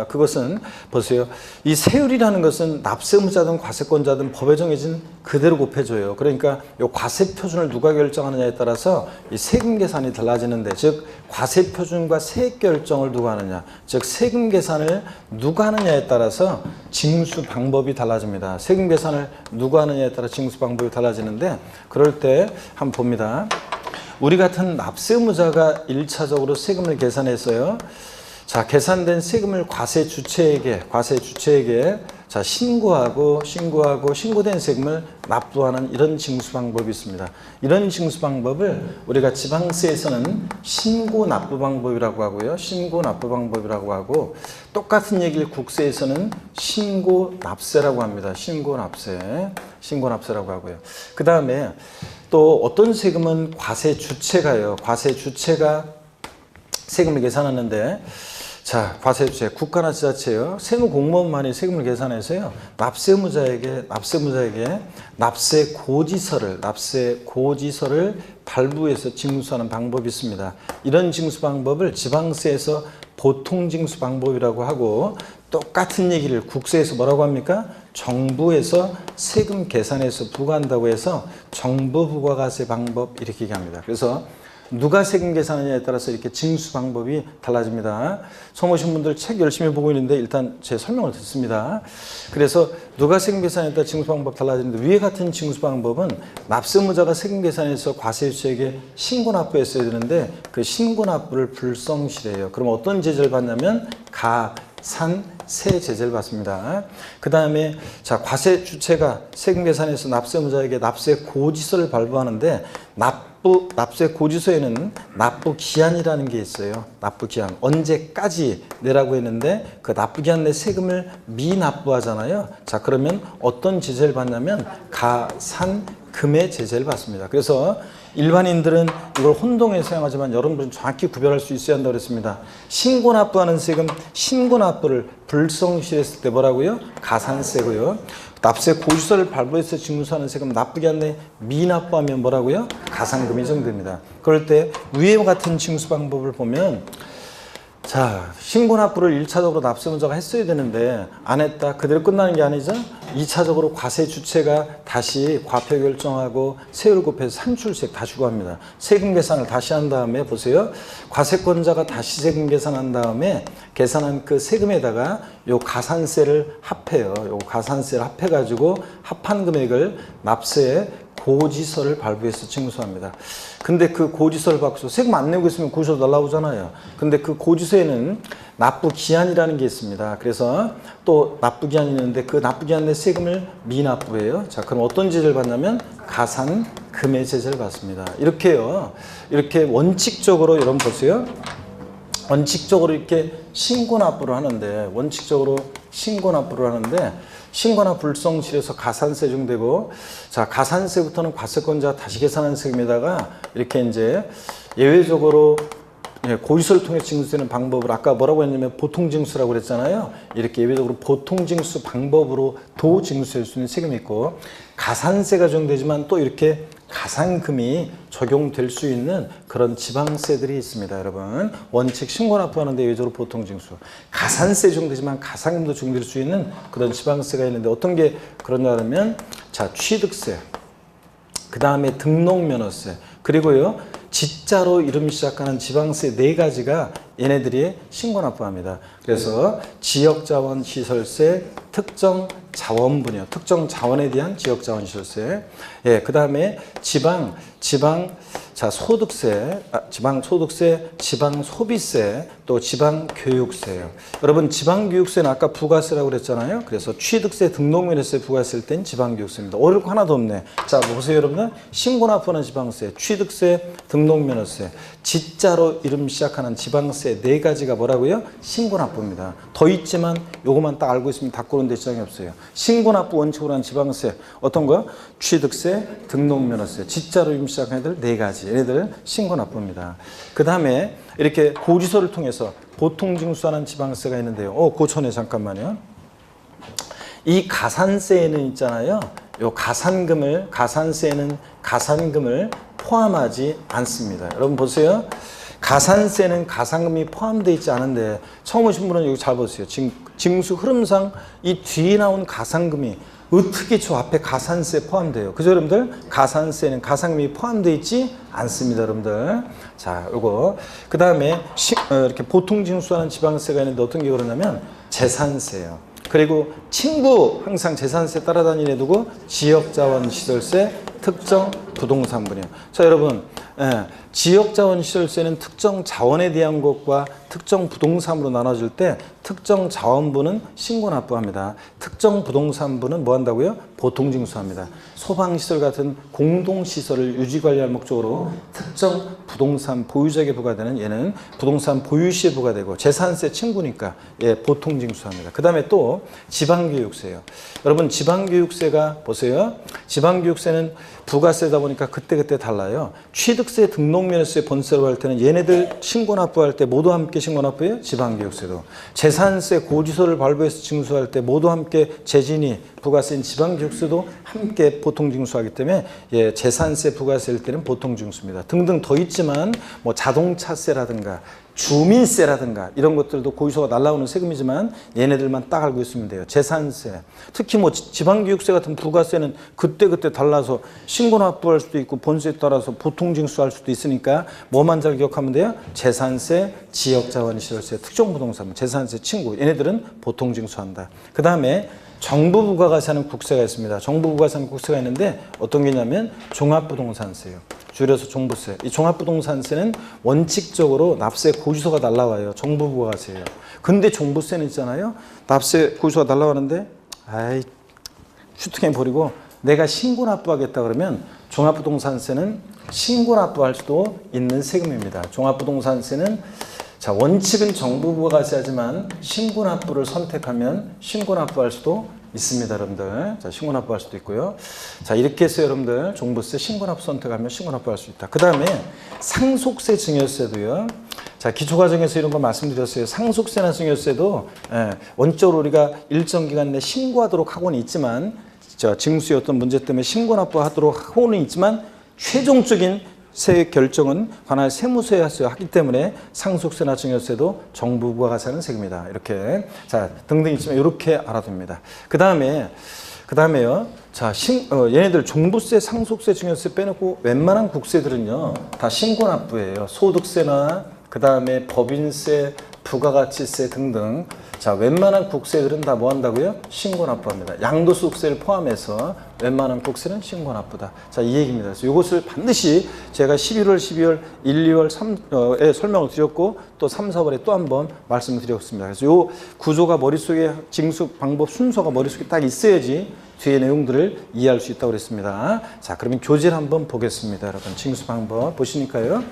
그것은 보세요. 이 세율이라는 것은 납세 의무자든 과세권자든 법에 정해진 그대로 곱해줘요. 그러니까 이 과세 표준을 누가 결정하느냐에 따라서 이 세금 계산이 달라지는데, 즉 과세 표준과 세액 결정을 누가 하느냐, 즉 세금 계산을 누가 하느냐에 따라서 징수 방법이 달라집니다. 세금 계산을 누가 하느냐에 따라 징수 방법이 달라지는데, 그럴 때 한번 봅니다. 우리 같은 납세 의무자가 1차적으로 세금을 계산했어요. 자, 계산된 세금을 과세 주체에게 자, 신고된 세금을 납부하는 이런 징수 방법이 있습니다. 이런 징수 방법을 우리가 지방세에서는 신고 납부 방법이라고 하고요. 신고 납부 방법이라고 하고, 똑같은 얘기를 국세에서는 신고 납세라고 합니다. 신고 납세라고 하고요. 그 다음에 또 어떤 세금은 과세 주체가요. 과세 주체가 세금을 계산하는데, 자, 과세 주체, 국가나 지자체요. 세무 공무원만이 세금을 계산해서요. 납세 의무자에게 납세 고지서를 발부해서 징수하는 방법이 있습니다. 이런 징수 방법을 지방세에서 보통징수 방법이라고 하고, 똑같은 얘기를 국세에서 뭐라고 합니까? 정부에서 세금 계산해서 부과한다고 해서 정부 부과과세 방법 이렇게 얘기합니다. 그래서 누가 세금 계산하느냐에 따라서 이렇게 징수 방법이 달라집니다. 처음 오신 분들 책 열심히 보고 있는데 일단 제 설명을 듣습니다. 그래서 누가 세금 계산에 따라 징수 방법 달라지는데, 위에 같은 징수 방법은 납세 의무자가 세금 계산해서 과세주에게 신고 납부했어야 되는데 그 신고 납부를 불성실해요. 그럼 어떤 제재를 받냐면 가산세 제재를 받습니다. 그 다음에 자, 과세 주체가 세금 계산에서 납세 의무자에게 납세 고지서를 발부하는데, 납세 고지서에는 납부 기한이라는 게 있어요. 납부 기한. 언제까지 내라고 했는데 그 납부 기한 내 세금을 미납부하잖아요. 자, 그러면 어떤 제재를 받냐면 가산금의 제재를 받습니다. 그래서 일반인들은 이걸 혼동해서 사용하지만 여러분들은 정확히 구별할 수 있어야 한다고 그랬습니다. 신고 납부하는 세금, 신고 납부를 불성실했을 때 뭐라고요? 가산세고요. 납세 고지서를 발부해서 징수하는 세금 납부기한 내 미납부하면 뭐라고요? 가산금이 정됩니다. 그럴 때 위와 같은 징수 방법을 보면, 자, 신고 납부를 1차적으로 납세 의무자가 했어야 되는데 안 했다. 그대로 끝나는 게 아니죠. 2차적으로 과세 주체가 다시 과표 결정하고 세율 곱해서 산출세액 다시 구합니다. 세금 계산을 다시 한 다음에 보세요. 과세권자가 다시 세금 계산한 다음에 계산한 그 세금에다가 요 가산세를 합해요. 요 가산세를 합해가지고 합한 금액을 납세 고지서를 발부해서 징수합니다. 근데 그 고지서를 받고서 세금 안 내고 있으면 고지서 날라오잖아요. 근데 그 고지서에는 납부 기한이라는 게 있습니다. 그래서 또 납부 기한이 있는데 그 납부 기한 내 세금을 미납부해요. 자, 그럼 어떤 제재를 받냐면 가산금의 제재를 받습니다. 이렇게요. 이렇게 원칙적으로 여러분 보세요. 원칙적으로 이렇게 신고 납부를 하는데, 신고나 불성실해서 가산세 정되고, 자, 가산세부터는 과세권자가 다시 계산한 세금에다가 이렇게 이제 예외적으로 고지서를 통해 징수되는 방법을 아까 뭐라고 했냐면 보통징수라고 그랬잖아요. 이렇게 예외적으로 보통징수 방법으로 도 징수할 수 있는 세금이 있고, 가산세가 적용되지만 또 이렇게 가산금이 적용될 수 있는 그런 지방세들이 있습니다. 여러분, 원칙 신고 납부하는데 예외적으로 보통징수, 가산세 적용되지만 가산금도 적용될 수 있는 그런 지방세가 있는데, 어떤 게 그러냐 하면, 자, 취득세, 그 다음에 등록면허세, 그리고요 지자로 이름 시작하는 지방세 4가지가 얘네들이 신고 납부합니다. 그래서 지역자원시설세, 특정자원분요, 특정자원에 대한 지역자원시설세, 그 다음에 지방 자, 소득세, 지방소득세, 지방소비세, 또 지방교육세예요. 여러분, 지방교육세는 아까 부가세라고 그랬잖아요. 그래서 취득세, 등록면허세 부과했을 땐 지방교육세입니다. 어려울 거 하나도 없네. 자, 보세요, 여러분들. 신고납부하는 지방세, 취득세, 등록면허세, 지자로 이름 시작하는 지방세 네 가지가 뭐라고요? 신고납부입니다. 더 있지만 요것만 딱 알고 있으면 다 고른 데 지장이 없어요. 신고납부 원칙으로 한 지방세, 어떤 거? 취득세, 등록면허세, 지자로 이름 시작하는 애들 네 가지. 얘네들 신고납부입니다. 그 다음에 이렇게 고지서를 통해서 보통징수하는 지방세가 있는데요. 고천에 잠깐만요. 이 가산세에는 있잖아요. 요 가산세에는 가산금을 포함하지 않습니다. 여러분 보세요. 가산세는 가산금이 포함되어 있지 않은데 처음 오신 분은 여기 잘 보세요. 징수 흐름상 이 뒤에 나온 가산금이 어떻게 저 앞에 가산세 포함돼요? 그죠, 여러분들? 가산세는 가산금이 포함되어 있지 않습니다, 여러분들. 자, 요거. 그 다음에 이렇게 보통징수하는 지방세가 있는데 어떤 게 그러냐면 재산세예요. 그리고 친구 항상 재산세 따라다니는 애 두고 지역자원시설세, 특정 부동산분이에요. 자, 여러분, 지역자원시설세는 특정 자원에 대한 것과 특정 부동산으로 나눠질 때 특정 자원부는 신고납부합니다. 특정 부동산부는 뭐 한다고요? 보통징수합니다. 소방시설 같은 공동시설을 유지관리할 목적으로 특정 부동산 보유자에게 부과되는 얘는 부동산 보유시에 부과되고 재산세 친구니까 보통징수합니다. 그 다음에 또 지방교육세예요. 여러분 지방교육세가 보세요. 지방교육세는 부가세다 보니까 그때그때 달라요. 취득세, 등록면허세, 본세로 할 때는 얘네들 신고납부할 때 모두 함께 신고납부해요. 지방교육세도. 재산세, 고지서를 발부해서 징수할 때 모두 함께 재진이 부가세인 지방교육세도 함께 보통징수하기 때문에 재산세, 부가세일 때는 보통징수입니다. 등등 더 있지만 뭐 자동차세라든가 주민세라든가 이런 것들도 고지서가 날라오는 세금이지만 얘네들만 딱 알고 있으면 돼요. 재산세, 특히 뭐 지방교육세 같은 부가세는 그때그때 달라서 신고납부할 수도 있고 본세에 따라서 보통징수할 수도 있으니까 뭐만 잘 기억하면 돼요? 재산세, 지역자원시설세, 특정부동산, 재산세 친구 얘네들은 보통징수한다. 그 다음에 정부 부가가세하는 국세가 있습니다. 정부 부가가세하는 국세가 있는데 어떤 게 있냐면 종합부동산세예요. 줄여서 종부세. 이 종합부동산세는 원칙적으로 납세 고지서가 날라와요. 정부 부가세예요. 근데 종부세는 있잖아요. 납세 고지서가 날라오는데 슈팅해 버리고 내가 신고납부하겠다 그러면 종합부동산세는 신고납부할 수도 있는 세금입니다. 종합부동산세는 자, 원칙은 정부 부가가세하지만 신고납부를 선택하면 신고납부할 수도 있습니다, 여러분들. 자, 신고납부할 수도 있고요. 자, 이렇게 해서 여러분들 종부세 신고납부 선택하면 신고납부할 수 있다. 그 다음에 상속세 증여세도요. 자, 기초과정에서 이런 거 말씀드렸어요. 상속세나 증여세도 원적으로 우리가 일정 기간 내 신고하도록 하고는 있지만 징수의 어떤 문제 때문에 신고납부하도록 하고는 있지만 최종적인 세 결정은 관할 세무서에서 하기 때문에 상속세나 증여세도 정부 부가가세하는 세금이다. 이렇게 자 등등 있지만 이렇게 알아둡니다. 그 다음에요. 자 얘네들 종부세, 상속세, 증여세 빼놓고 웬만한 국세들은요 다 신고납부예요. 소득세나 그 다음에 법인세, 부가가치세 등등. 자, 웬만한 국세들은 다 뭐 한다고요? 신고납부합니다. 양도소득세를 포함해서 웬만한 국세는 신고납부다. 자, 이 얘기입니다. 그래서 이것을 반드시 제가 11월, 12월, 1, 2월 3에 설명을 드렸고 또 3, 4월에 또 한 번 말씀을 드렸습니다. 그래서 이 구조가 머릿속에 징수 방법 순서가 머릿속에 딱 있어야지 뒤에 내용들을 이해할 수 있다고 그랬습니다. 자, 그러면 교재를 한번 보겠습니다. 여러분, 징수 방법 보시니까요.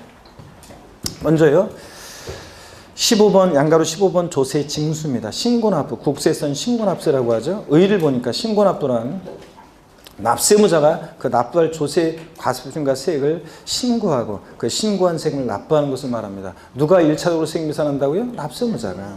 먼저요. 15번 양가로 15번 조세 징수입니다. 신고납부, 국세선 신고납세라고 하죠. 의의를 보니까 신고납부란 납세무자가 그 납부할 조세 과세금과 세액을 신고하고 그 신고한 세금을 납부하는 것을 말합니다. 누가 1차적으로 세금 계산한다고요? 납세무자가.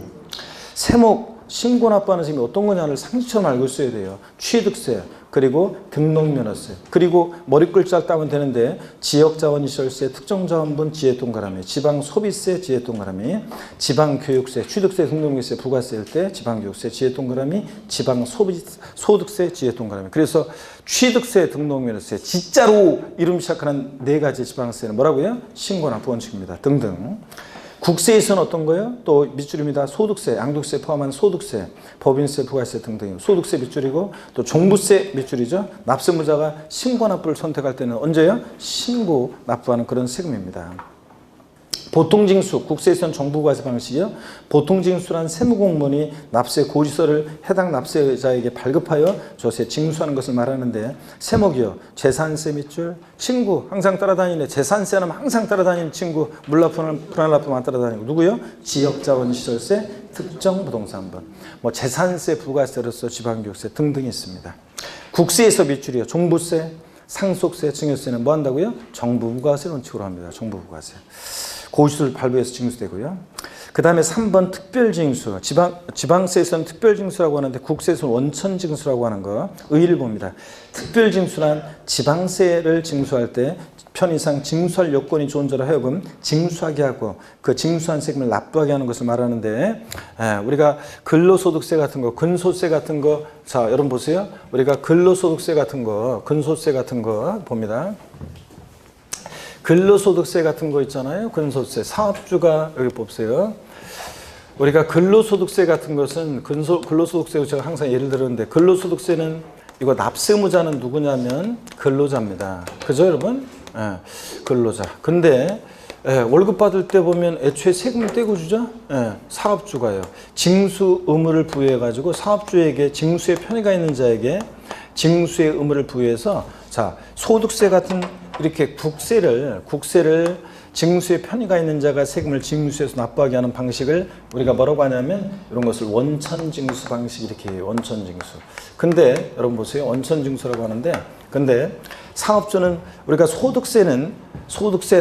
세목 신고 납부하는 세금이 어떤 거냐를 상식처럼 알고 있어야 돼요. 취득세, 그리고 등록면허세, 그리고 머리 글자 따면 되는데 지역자원시설세, 특정자원분, 지혜동가람이, 지방소비세, 지혜동가람이, 지방교육세, 취득세, 등록세세, 부가세일 때 지방교육세, 지혜동가람이, 지방소득세, 지혜동가람이. 그래서 취득세, 등록면허세, 지자로 이름 시작하는 네 가지 지방세는 뭐라고요? 신고납부 원칙입니다. 등등. 국세에서는 어떤 거예요? 또 밑줄입니다. 소득세, 양도세 포함한 소득세, 법인세, 부가세 등등 소득세 밑줄이고 또 종부세 밑줄이죠. 납세무자가 신고 납부를 선택할 때는 언제요? 신고 납부하는 그런 세금입니다. 보통징수, 국세에서는 정부과세 방식이요. 보통징수란 세무공무원이 납세 고지서를 해당 납세자에게 발급하여 조세 징수하는 것을 말하는데 세목이요. 재산세 밑줄, 친구 항상 따라다니네. 재산세는 항상 따라다니는 친구, 물납부는 불안납부만 따라다니고 누구요? 지역자원시설세, 특정부동산분, 뭐 재산세, 부가세로서 지방교육세 등등이 있습니다. 국세에서 밑줄이요. 종부세, 상속세, 증여세는 뭐 한다고요? 정부부가세 원칙으로 합니다. 정부부가세. 고지서를 발부해서 징수되고요. 그 다음에 3번 특별징수. 지방세에서는 특별징수라고 하는데 국세에서는 원천징수라고 하는 거. 의의를 봅니다. 특별징수란 지방세를 징수할 때 편의상 징수할 요건이 좋은 자로 하여금 징수하게 하고 그 징수한 세금을 납부하게 하는 것을 말하는데 우리가 근로소득세 같은 거, 근소세 같은 거, 자 여러분 보세요. 우리가 근로소득세 같은 거, 근소세 같은 거 봅니다. 근로소득세 같은 거 있잖아요. 근소세. 사업주가 여기 뽑으세요. 우리가 근로소득세 같은 것은 근로소득세 제가 항상 예를 들었는데 근로소득세는 이거 납세무자는 누구냐면 근로자입니다. 그죠 여러분? 근로자. 근데 월급 받을 때 보면 애초에 세금을 떼고 주죠? 사업주가요. 징수 의무를 부여해가지고 사업주에게 징수의 편의가 있는 자에게 징수의 의무를 부여해서 자 소득세 같은 이렇게 국세를 징수의 편의가 있는 자가 세금을 징수해서 납부하게 하는 방식을 우리가 뭐라고 하냐면 이런 것을 원천징수 방식 이렇게 해요. 원천징수. 근데 여러분 보세요. 원천징수라고 하는데 근데 사업주는 우리가 소득세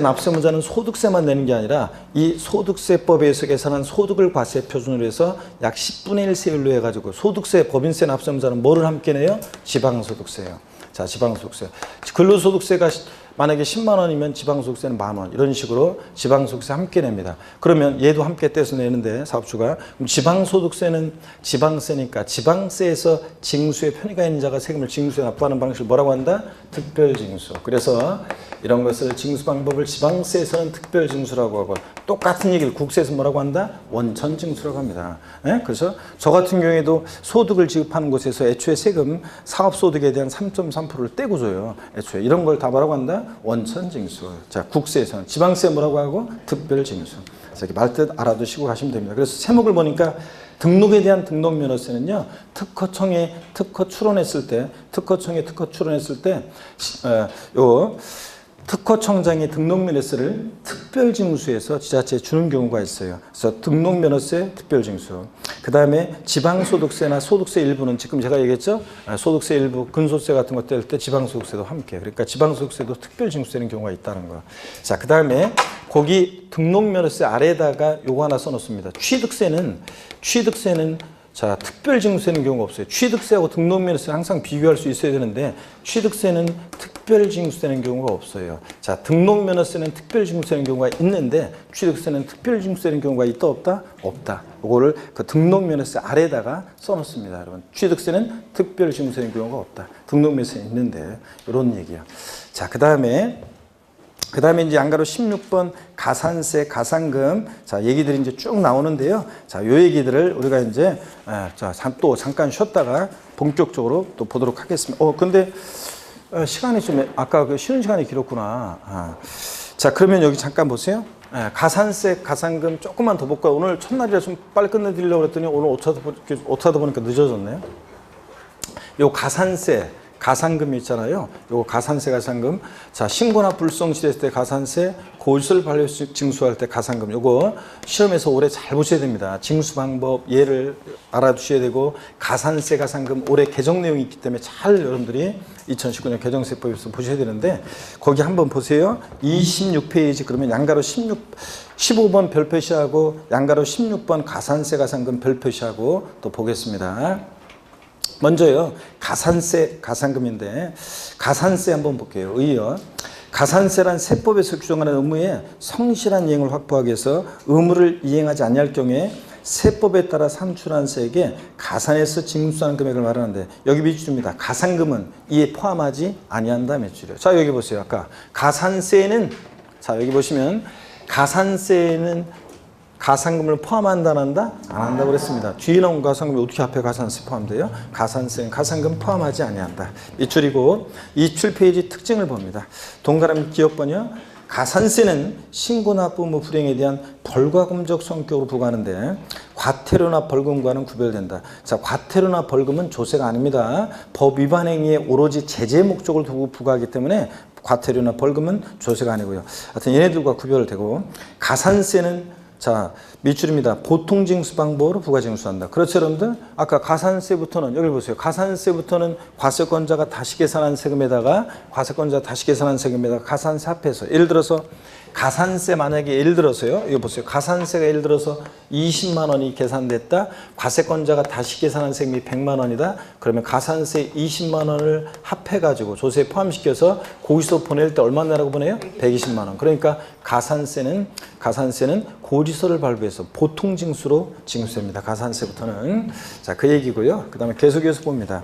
납세무자는 소득세만 내는 게 아니라 이 소득세법에 의해서 계산한 소득을 과세 표준으로 해서 약 10분의 1 세율로 해가지고 소득세 법인세 납세무자는 뭐를 함께 내요? 지방소득세예요. 자, 지방소득세. 근로소득세가 만약에 10만 원이면 지방소득세는 10,000원 이런 식으로 지방소득세 함께 냅니다. 그러면 얘도 함께 떼서 내는데 사업주가 그럼 지방소득세는 지방세니까 지방세에서 징수의 편의가 있는 자가 세금을 징수에 납부하는 방식을 뭐라고 한다? 특별징수. 그래서 이런 것을 징수 방법을 지방세에서는 특별징수라고 하고 똑같은 얘기를 국세에서 뭐라고 한다? 원천징수라고 합니다. 그래서 저 같은 경우에도 소득을 지급하는 곳에서 애초에 세금 사업소득에 대한 3.3%를 떼고 줘요. 애초에 이런 걸 다 뭐라고 한다? 원천징수. 자, 국세에서는 지방세 뭐라고 하고 특별징수. 그래서 이렇게 말뜻 알아두시고 가시면 됩니다. 그래서 세목을 보니까 등록에 대한 등록면허세는요. 특허청에 특허 출원했을 때 특허청장이 등록면허세를 특별징수해서 지자체에 주는 경우가 있어요. 그래서 등록면허세 특별징수. 그 다음에 지방소득세나 소득세 일부는 지금 제가 얘기했죠. 소득세 일부, 근소세 같은 것 뗄 때 지방소득세도 함께. 그러니까 지방소득세도 특별징수되는 경우가 있다는 거. 자, 그 다음에 거기 등록면허세 아래에다가 요거 하나 써놓습니다. 취득세는 자, 특별징수되는 경우가 없어요. 취득세하고 등록면허세는 항상 비교할 수 있어야 되는데 취득세는 특별징수되는 경우가 없어요. 자, 등록면허세는 특별징수되는 경우가 있는데 취득세는 특별징수되는 경우가 있다 없다? 없다. 이거를 그 등록면허세 아래에다가 써놓습니다. 여러분, 취득세는 특별징수되는 경우가 없다. 등록면허세는 있는데 이런 얘기야. 자, 그 다음에 이제 양가로 16번 가산세, 가산금. 자, 얘기들이 이제 쭉 나오는데요. 자, 요 얘기들을 우리가 이제, 또 잠깐 쉬었다가 본격적으로 또 보도록 하겠습니다. 근데, 시간이 좀, 아까 그 쉬는 시간이 길었구나. 자, 그러면 여기 잠깐 보세요. 가산세, 가산금 조금만 더 볼까요? 오늘 첫날이라 좀 빨리 끝내드리려고 그랬더니 오늘 오타다 보니까 늦어졌네요. 요 가산세, 가산금이 있잖아요. 요거 가산세, 가산금. 자, 신고나 불성실했을 때 가산세, 고지서를 발효해서 징수할 때 가산금. 요거 시험에서 올해 잘 보셔야 됩니다. 징수 방법, 예를 알아두셔야 되고, 가산세, 가산금 올해 개정 내용이 있기 때문에 잘 여러분들이 2019년 개정세법에서 보셔야 되는데, 거기 한번 보세요. 26페이지, 그러면 양가로 15번 별표시하고, 양가로 16번 가산세, 가산금 별표시하고 또 보겠습니다. 먼저요, 가산세, 가산금인데 가산세 한번 볼게요. 의의요. 가산세란 세법에서 규정하는 의무에 성실한 이행을 확보하기 위해서 의무를 이행하지 아니할 경우에 세법에 따라 산출한 세액에 가산해서 징수하는 금액을 말하는데 여기 밑줄입니다. 가산금은 이에 포함하지 아니한다 밑줄이요. 자, 여기 보세요. 아까 가산세는 자, 여기 보시면 가산세는 가산금을 포함한다 안 한다? 안 한다고 그랬습니다. 뒤에 나온 가산금이 어떻게 앞에 가산세 포함돼요? 가산세는 가산금 포함하지 아니한다. 밑줄이고 27페이지 특징을 봅니다. 동그라미 기억번이요. 가산세는 신고납부 의무 불이행에 대한 벌과금적 성격으로 부과하는데 과태료나 벌금과는 구별된다. 자, 과태료나 벌금은 조세가 아닙니다. 법 위반 행위에 오로지 제재 목적을 두고 부과하기 때문에 과태료나 벌금은 조세가 아니고요. 하여튼 얘네들과 구별되고 가산세는 자, 밑줄입니다. 보통징수 방법으로 부가징수한다. 그렇죠, 여러분들? 아까 가산세부터는 여기 보세요. 가산세부터는 과세권자가 다시 계산한 세금에다가 가산세 합해서 예를 들어서 가산세 만약에 예를 들어서요. 이거 보세요. 가산세가 예를 들어서 20만 원이 계산됐다. 과세권자가 다시 계산한 세금이 100만 원이다. 그러면 가산세 20만 원을 합해가지고 조세에 포함시켜서 고지서 보낼 때 얼마 내라고 보내요? 120만 원. 그러니까 가산세는 고지서를 발부해서 보통징수로 징수됩니다. 가산세부터는. 자, 그 얘기고요. 그 다음에 계속해서 봅니다.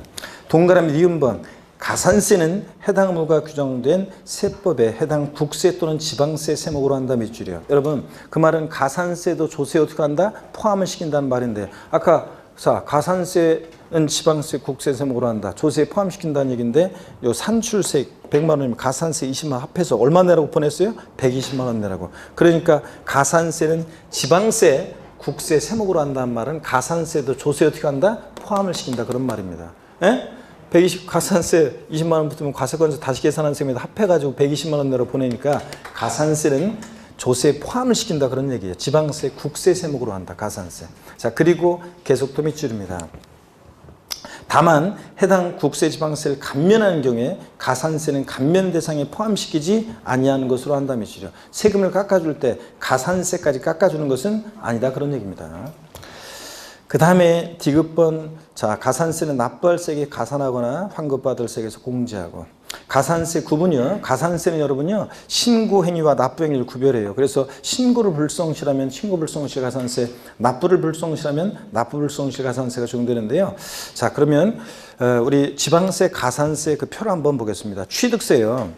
동그라미 니은번. 가산세는 해당 의무가 규정된 세법에 해당 국세 또는 지방세 세목으로 한다 밑줄이요. 여러분 그 말은 가산세도 조세에 어떻게 한다? 포함을 시킨다는 말인데 아까 자 가산세는 지방세 국세 세목으로 한다. 조세에 포함시킨다는 얘기인데 요 산출세 100만 원이면 가산세 20만 원 합해서 얼마 내라고 보냈어요? 120만 원 내라고. 그러니까 가산세는 지방세 국세 세목으로 한다는 말은 가산세도 조세에 어떻게 한다? 포함을 시킨다 그런 말입니다. 에? 120 가산세 20만 원 붙으면 과세권자 다시 계산한 세금에다 합해가지고 120만 원 내로 보내니까 가산세는 조세에 포함을 시킨다 그런 얘기예요. 지방세 국세 세목으로 한다. 가산세. 자, 그리고 계속 또 밑줄입니다. 다만 해당 국세 지방세를 감면하는 경우에 가산세는 감면 대상에 포함시키지 아니하는 것으로 한다 밑줄이요. 세금을 깎아줄 때 가산세까지 깎아주는 것은 아니다 그런 얘기입니다. 그 다음에 디귿번 자 가산세는 납부할 세액에 가산하거나 환급받을 세액에서 공제하고 가산세 구분이요. 가산세는 여러분요 신고 행위와 납부 행위를 구별해요. 그래서 신고를 불성실하면 신고 불성실 가산세, 납부를 불성실하면 납부 불성실 가산세가 적용되는데요. 자 그러면 우리 지방세 가산세 그 표를 한번 보겠습니다. 취득세요.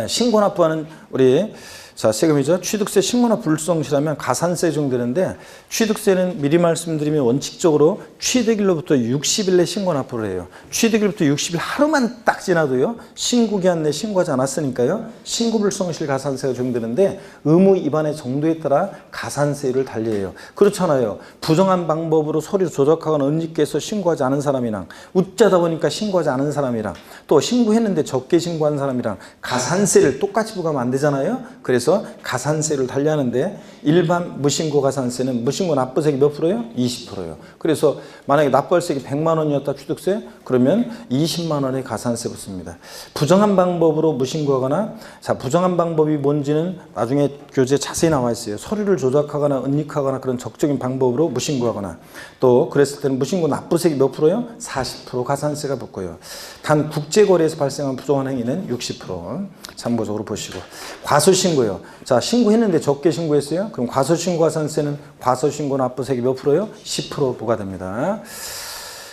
신고 납부하는 우리 자, 세금이죠. 취득세 신고나 불성실하면 가산세 적용되는데 취득세는 미리 말씀드리면 원칙적으로 취득일로부터 60일 내 신고 납부를 해요. 취득일부터 60일 하루만 딱 지나도요. 신고기한 내 신고하지 않았으니까요. 신고 불성실 가산세가 적용되는데 의무 위반의 정도에 따라 가산세를 달리해요. 그렇잖아요. 부정한 방법으로 서류 조작하거나 은닉해서 신고하지 않은 사람이랑 웃자다 보니까 신고하지 않은 사람이랑 또 신고했는데 적게 신고한 사람이랑 가산세를 똑같이 부과하면 안 되잖아요. 그래서 가산세를 달리하는데 일반 무신고 가산세는 무신고 납부세액이 몇 프로예요? 20%예요. 그래서 만약에 납부세액이 100만 원이었다 취득세 그러면 20만 원의 가산세 붙습니다. 부정한 방법으로 무신고하거나 자 부정한 방법이 뭔지는 나중에 교재에 자세히 나와 있어요. 서류를 조작하거나 은닉하거나 그런 적적인 방법으로 무신고하거나 또 그랬을 때는 무신고 납부세액이 몇 프로예요? 40% 가산세가 붙고요. 단 국제거래에서 발생한 부정한 행위는 60% 참고적으로 보시고 과소신고요. 자 신고했는데 적게 신고했어요. 그럼 과소신고 가산세는 과소신고 납부세액이 몇 프로요? 10% 부과됩니다.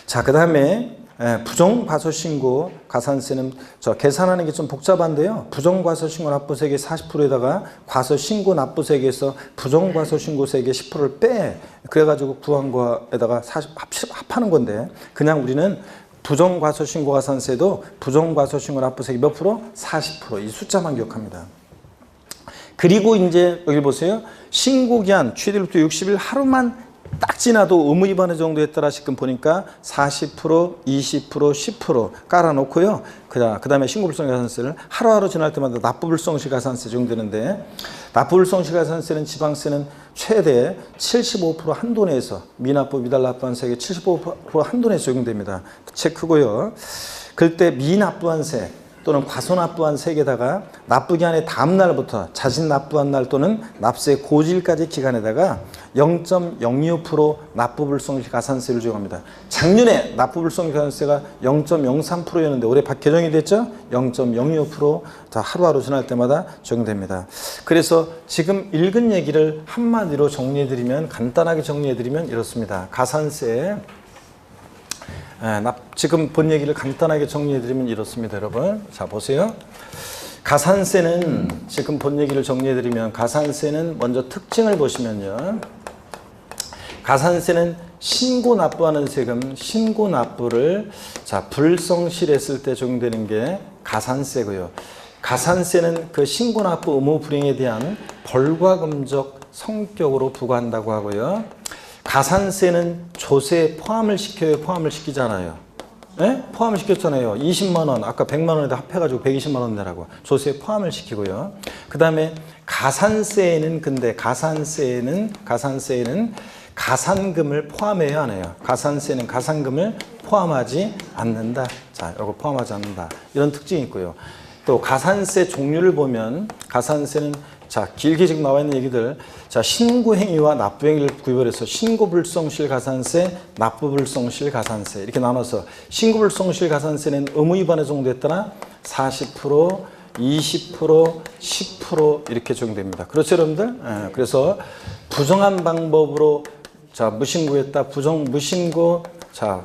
자 그 다음에 부정과소신고 가산세는 저 계산하는 게 좀 복잡한데요. 부정과소신고 납부세액의 40%에다가 과소신고 납부세액에서 부정과소신고세액의 10%를 빼 그래가지고 구한 거에다가 합하는 건데 그냥 우리는 부정과소신고 가산세도 부정과소신고 납부세액이 몇 프로? 40%. 이 숫자만 기억합니다. 그리고 이제 여기 보세요. 신고기한 취득일부터 60일 하루만 딱 지나도 의무 위반의 정도에 따라 지금 보니까 40%, 20%, 10% 깔아놓고요. 그 다음에 신고불성실 가산세를 하루하루 지날 때마다 납부불성실 가산세 적용되는데 납부불성실 가산세는 지방세는 최대 75% 한도 내에서 미납부, 미달납부한 세액의 75% 한도 내에서 적용됩니다. 체크고요. 그때 미납부한 세액 또는 과소납부한 세액에다가 납부기한의 다음 날부터 자진 납부한 날 또는 납세 고지일까지 기간에다가 0.025% 납부불성실 가산세를 적용합니다. 작년에 납부불성실 가산세가 0.03%였는데 올해 개정이 됐죠? 0.025% 다 하루하루 지날 때마다 적용됩니다. 그래서 지금 읽은 얘기를 한마디로 정리해드리면 간단하게 정리해드리면 이렇습니다. 가산세 지금 본 얘기를 간단하게 정리해드리면 이렇습니다. 여러분 자 보세요. 가산세는 지금 본 얘기를 정리해드리면 가산세는 먼저 특징을 보시면요. 가산세는 신고 납부하는 세금, 신고 납부를 불성실했을 때 적용되는 게 가산세고요. 가산세는 그 신고 납부 의무 불이행에 대한 벌과금적 성격으로 부과한다고 하고요. 가산세는 조세에 포함을 시켜요, 포함을 시키잖아요. 네? 포함을 시켰잖아요. 20만 원, 아까 100만 원에다 합해가지고 120만 원 내라고 조세에 포함을 시키고요. 그 다음에 가산세에는 근데 가산세에는 가산금을 포함해야 하네요. 가산세는 가산금을 포함하지 않는다. 자, 이거 포함하지 않는다. 이런 특징이 있고요. 또 가산세 종류를 보면 가산세는 길게 지금 나와 있는 얘기들. 신고행위와 납부행위를 구별해서 신고불성실 가산세, 납부불성실 가산세 이렇게 나눠서 신고불성실 가산세는 의무위반에 적용됐다나 40%, 20%, 10% 이렇게 적용됩니다. 그렇죠, 여러분들? 예, 그래서 부정한 방법으로 무신고했다. 무신고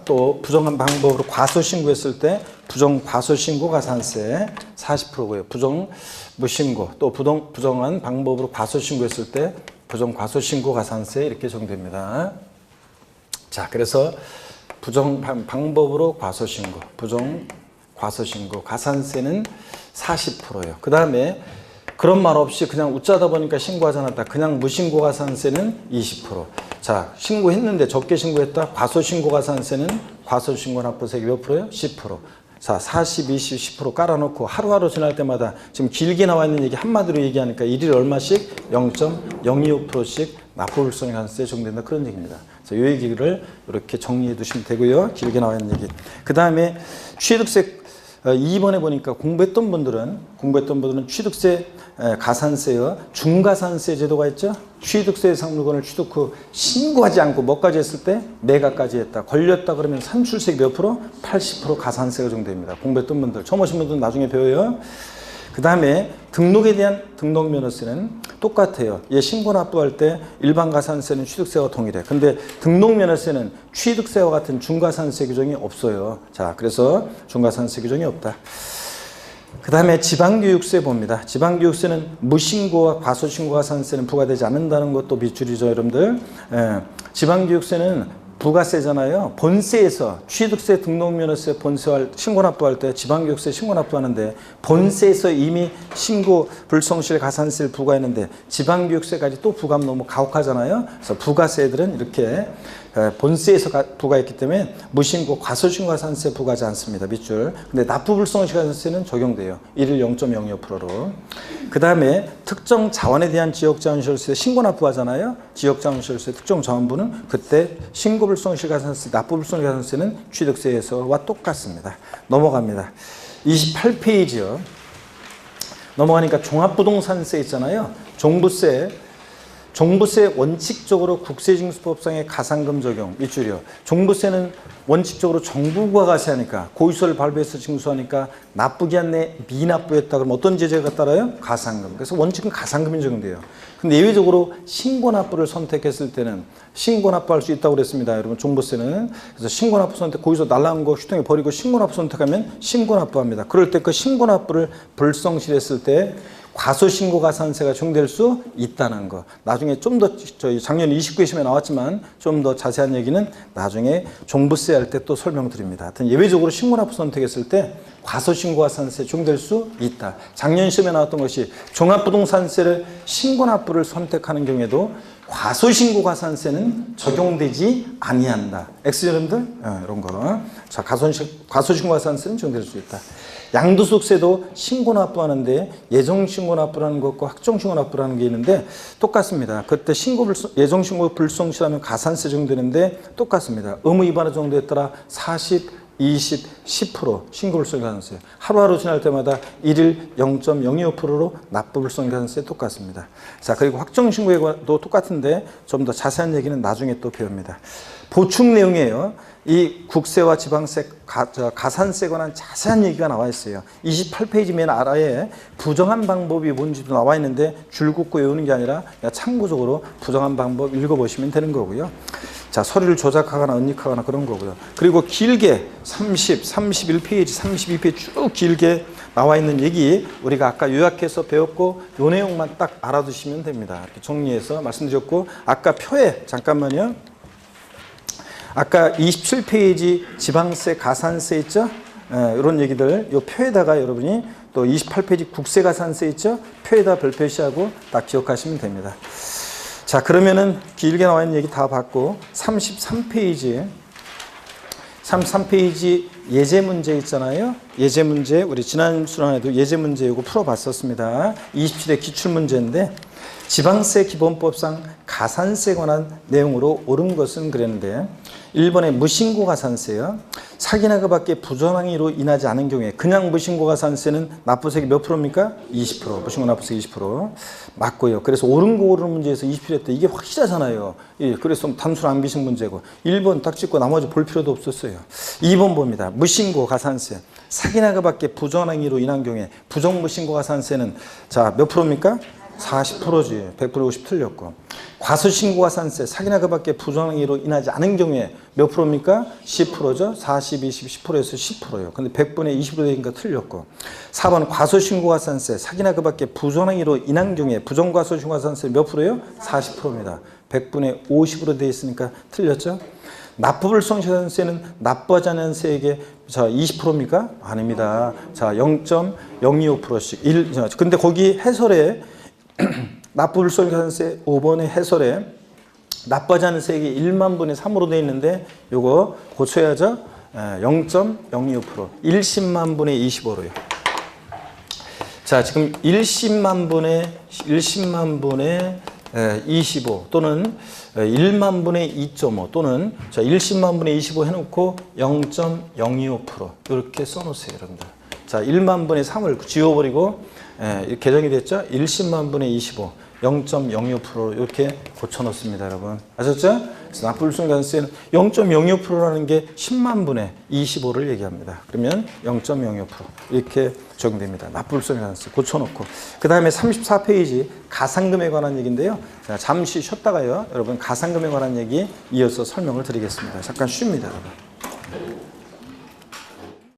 또 부정한 방법으로 과소신고했을 때 부정과소신고 가산세 40%고요. 무신고 또 부정한 방법으로 과소신고했을 때 부정과소신고 가산세 이렇게 적용됩니다. 그래서 방법으로 과소신고, 부정과소신고 가산세는 40%예요. 그 다음에 그런 말 없이 그냥 웃자다 보니까 신고하지 않았다. 그냥 무신고 가산세는 20%. 신고했는데 적게 신고했다. 과소신고 가산세는 과소신고 납부세액이 몇 프로예요? 10%. 40, 20, 10% 깔아놓고 하루하루 지날 때마다 지금 길게 나와 있는 얘기 한마디로 얘기하니까 일일 얼마씩 0.025%씩 납부불성의 가산세에 적용된다. 그런 얘기입니다. 이 얘기를 이렇게 정리해 두시면 되고요. 길게 나와 있는 얘기. 그 다음에 취득세 2번에 보니까 공부했던 분들은 취득세 가산세요. 중가산세 제도가 있죠. 취득세 상물권을 취득 후 신고하지 않고 뭐까지 했을 때 매각까지 했다. 걸렸다 그러면 산출세액 몇 프로? 80% 가산세가 적용됩니다. 공부했던 분들, 처음 오신 분들은 나중에 배워요. 그 다음에 등록에 대한 등록면허세는 똑같아요. 얘 신고 납부할 때 일반 가산세는 취득세와 동일해. 근데 등록면허세는 취득세와 같은 중가산세 규정이 없어요. 그래서 중가산세 규정이 없다. 그 다음에 지방교육세 봅니다. 지방교육세는 무신고와 과소신고 가산세는 부과되지 않는다는 것도 밑줄이죠, 여러분들. 지방교육세는 부가세잖아요. 본세에서 취득세, 등록면허세, 본세 신고 납부할 때 지방교육세 신고 납부하는데 본세에서 이미 신고 불성실 가산세를 부과했는데 지방교육세까지 또 부과하면 너무 가혹하잖아요. 그래서 부가세들은 이렇게 본세에서 부과했기 때문에 무신고, 과소신고 가산세 부과하지 않습니다. 밑줄. 근데 납부불성실 가산세는 적용돼요. 일일 0.02%로. 그 다음에 특정 자원에 대한 지역자원시설세 신고 납부하잖아요. 지역자원시설세 특정 자원부는 그때 신고불성실 가산세, 납부불성실 가산세는 취득세에서와 똑같습니다. 넘어갑니다. 28페이지요. 넘어가니까 종합부동산세 있잖아요. 종부세 원칙적으로 국세징수법상의 가산금 적용 밑줄이요. 종부세는 원칙적으로 정부가 과세하니까 고의소를 발부해서 징수하니까 납부기한 내 미납부했다 그러면 어떤 제재가 따라요? 가산금. 그래서 원칙은 가산금이 적용돼요. 근데 예외적으로 신고납부를 선택했을 때는 신고납부할 수 있다고 그랬습니다. 여러분 종부세는. 그래서 신고납부 선택 고의소 날라온 거 휴통에 버리고 신고납부 선택하면 신고납부합니다. 그럴 때 그 신고납부를 불성실했을 때 과소신고 가산세가 적용될 수 있다는 거. 나중에 좀 더 저희 작년 29회 시험에 나왔지만 좀 더 자세한 얘기는 나중에 종부세 할 때 또 설명드립니다. 하여튼 예외적으로 신고납부 선택했을 때 과소신고 가산세 적용될 수 있다. 작년 시험에 나왔던 것이 종합부동산세를 신고납부를 선택하는 경우에도 과소신고 가산세는 적용되지 아니한다. X 여러분들 이런 거. 과소신고 가산세는 적용될 수 있다. 양도소득세도 신고납부하는데 예정신고납부라는 것과 확정신고납부라는 게 있는데 똑같습니다. 그때 예정신고 불성실하면 가산세 적용되는데 똑같습니다. 의무위반의 정도에 따라 40, 20, 10% 신고불성실 가산세. 하루하루 지날 때마다 일일 0.025%로 납부불성실 가산세 똑같습니다. 그리고 확정신고도 똑같은데 좀 더 자세한 얘기는 나중에 또 배웁니다. 보충 내용이에요. 이 국세와 지방세, 가산세에 관한 자세한 얘기가 나와 있어요. 28페이지 맨 아래에 부정한 방법이 뭔지도 나와 있는데 줄 긋고 외우는 게 아니라 참고적으로 부정한 방법 읽어보시면 되는 거고요. 자, 서류를 조작하거나 은닉하거나 그런 거고요. 그리고 길게 30, 31페이지, 32페이지 쭉 길게 나와 있는 얘기 우리가 아까 요약해서 배웠고 요 내용만 딱 알아두시면 됩니다. 이렇게 정리해서 말씀드렸고 아까 표에 잠깐만요. 아까 27페이지 지방세 가산세 있죠? 이런 얘기들 요 표에다가 여러분이 또 28페이지 국세가산세 있죠? 표에다 별표시하고 딱 기억하시면 됩니다. 자, 그러면은 길게 나와 있는 얘기 다 봤고 33페이지 예제 문제 있잖아요. 예제 문제 우리 지난 수련에도 예제 문제 이거 풀어봤었습니다. 27회 기출문제인데 지방세 기본법상 가산세에 관한 내용으로 옳은 것은 그랬는데 1번에 무신고 가산세요. 사기나 그 밖에 부정행위로 인하지 않은 경우에 그냥 무신고 가산세는 납부세액이 몇 프로입니까? 20%. 무신고 납부세액 20%. 맞고요. 그래서 옳은 거 옳은 문제에서 20% 했다. 이게 확실하잖아요. 예, 그래서 단순 암기식 문제고 1번 딱 찍고 나머지 볼 필요도 없었어요. 2번 봅니다. 무신고 가산세. 사기나 그 밖에 부정행위로 인한 경우에 부정무신고 가산세는 자, 몇 프로입니까? 40%지. 100% 50 틀렸고. 과소신고가산세 사기나 그 밖에 부정행위로 인하지 않은 경우에 몇 프로입니까? 10%죠. 40, 20, 10%에서 10%예요. 근데 100분의 20으로 되니까 틀렸고. 4번 과소신고가산세 사기나 그 밖에 부정행위로 인한 경우에 부정과소신고가산세 몇 프로예요? 40%입니다. 100분의 50으로 되어 있으니까 틀렸죠. 납부불성시가산세는 납부하지 않은 세액의 자 20%입니까? 아닙니다. 자 0.025%씩. 근데 거기 해설에 납부불성시가산세 5번의 해설에 납부하지 않은 세액이 1만 분의 3으로 되어 있는데 요거 고쳐야죠. 0.025% 1십만 분의 25로요. 자 지금 1십만 분의 25 또는 1만 분의 2.5 또는 자 1십만 분의 25 해놓고 0.025% 이렇게 써놓으세요 여러분들. 자 1만 분의 3을 지워버리고 개정이 됐죠? 1십만 분의 25 0.02% 이렇게 고쳐놓습니다 여러분. 아셨죠? 그래서 납부불성시가산세는 0.02%라는 게 10만 분의 25를 얘기합니다. 그러면 0.02% 이렇게 적용됩니다. 납부불성시가산세 고쳐놓고 그 다음에 34페이지 가산금에 관한 얘기인데요. 자, 잠시 쉬었다가요 여러분 가산금에 관한 얘기 이어서 설명을 드리겠습니다. 잠깐 쉽니다 여러분.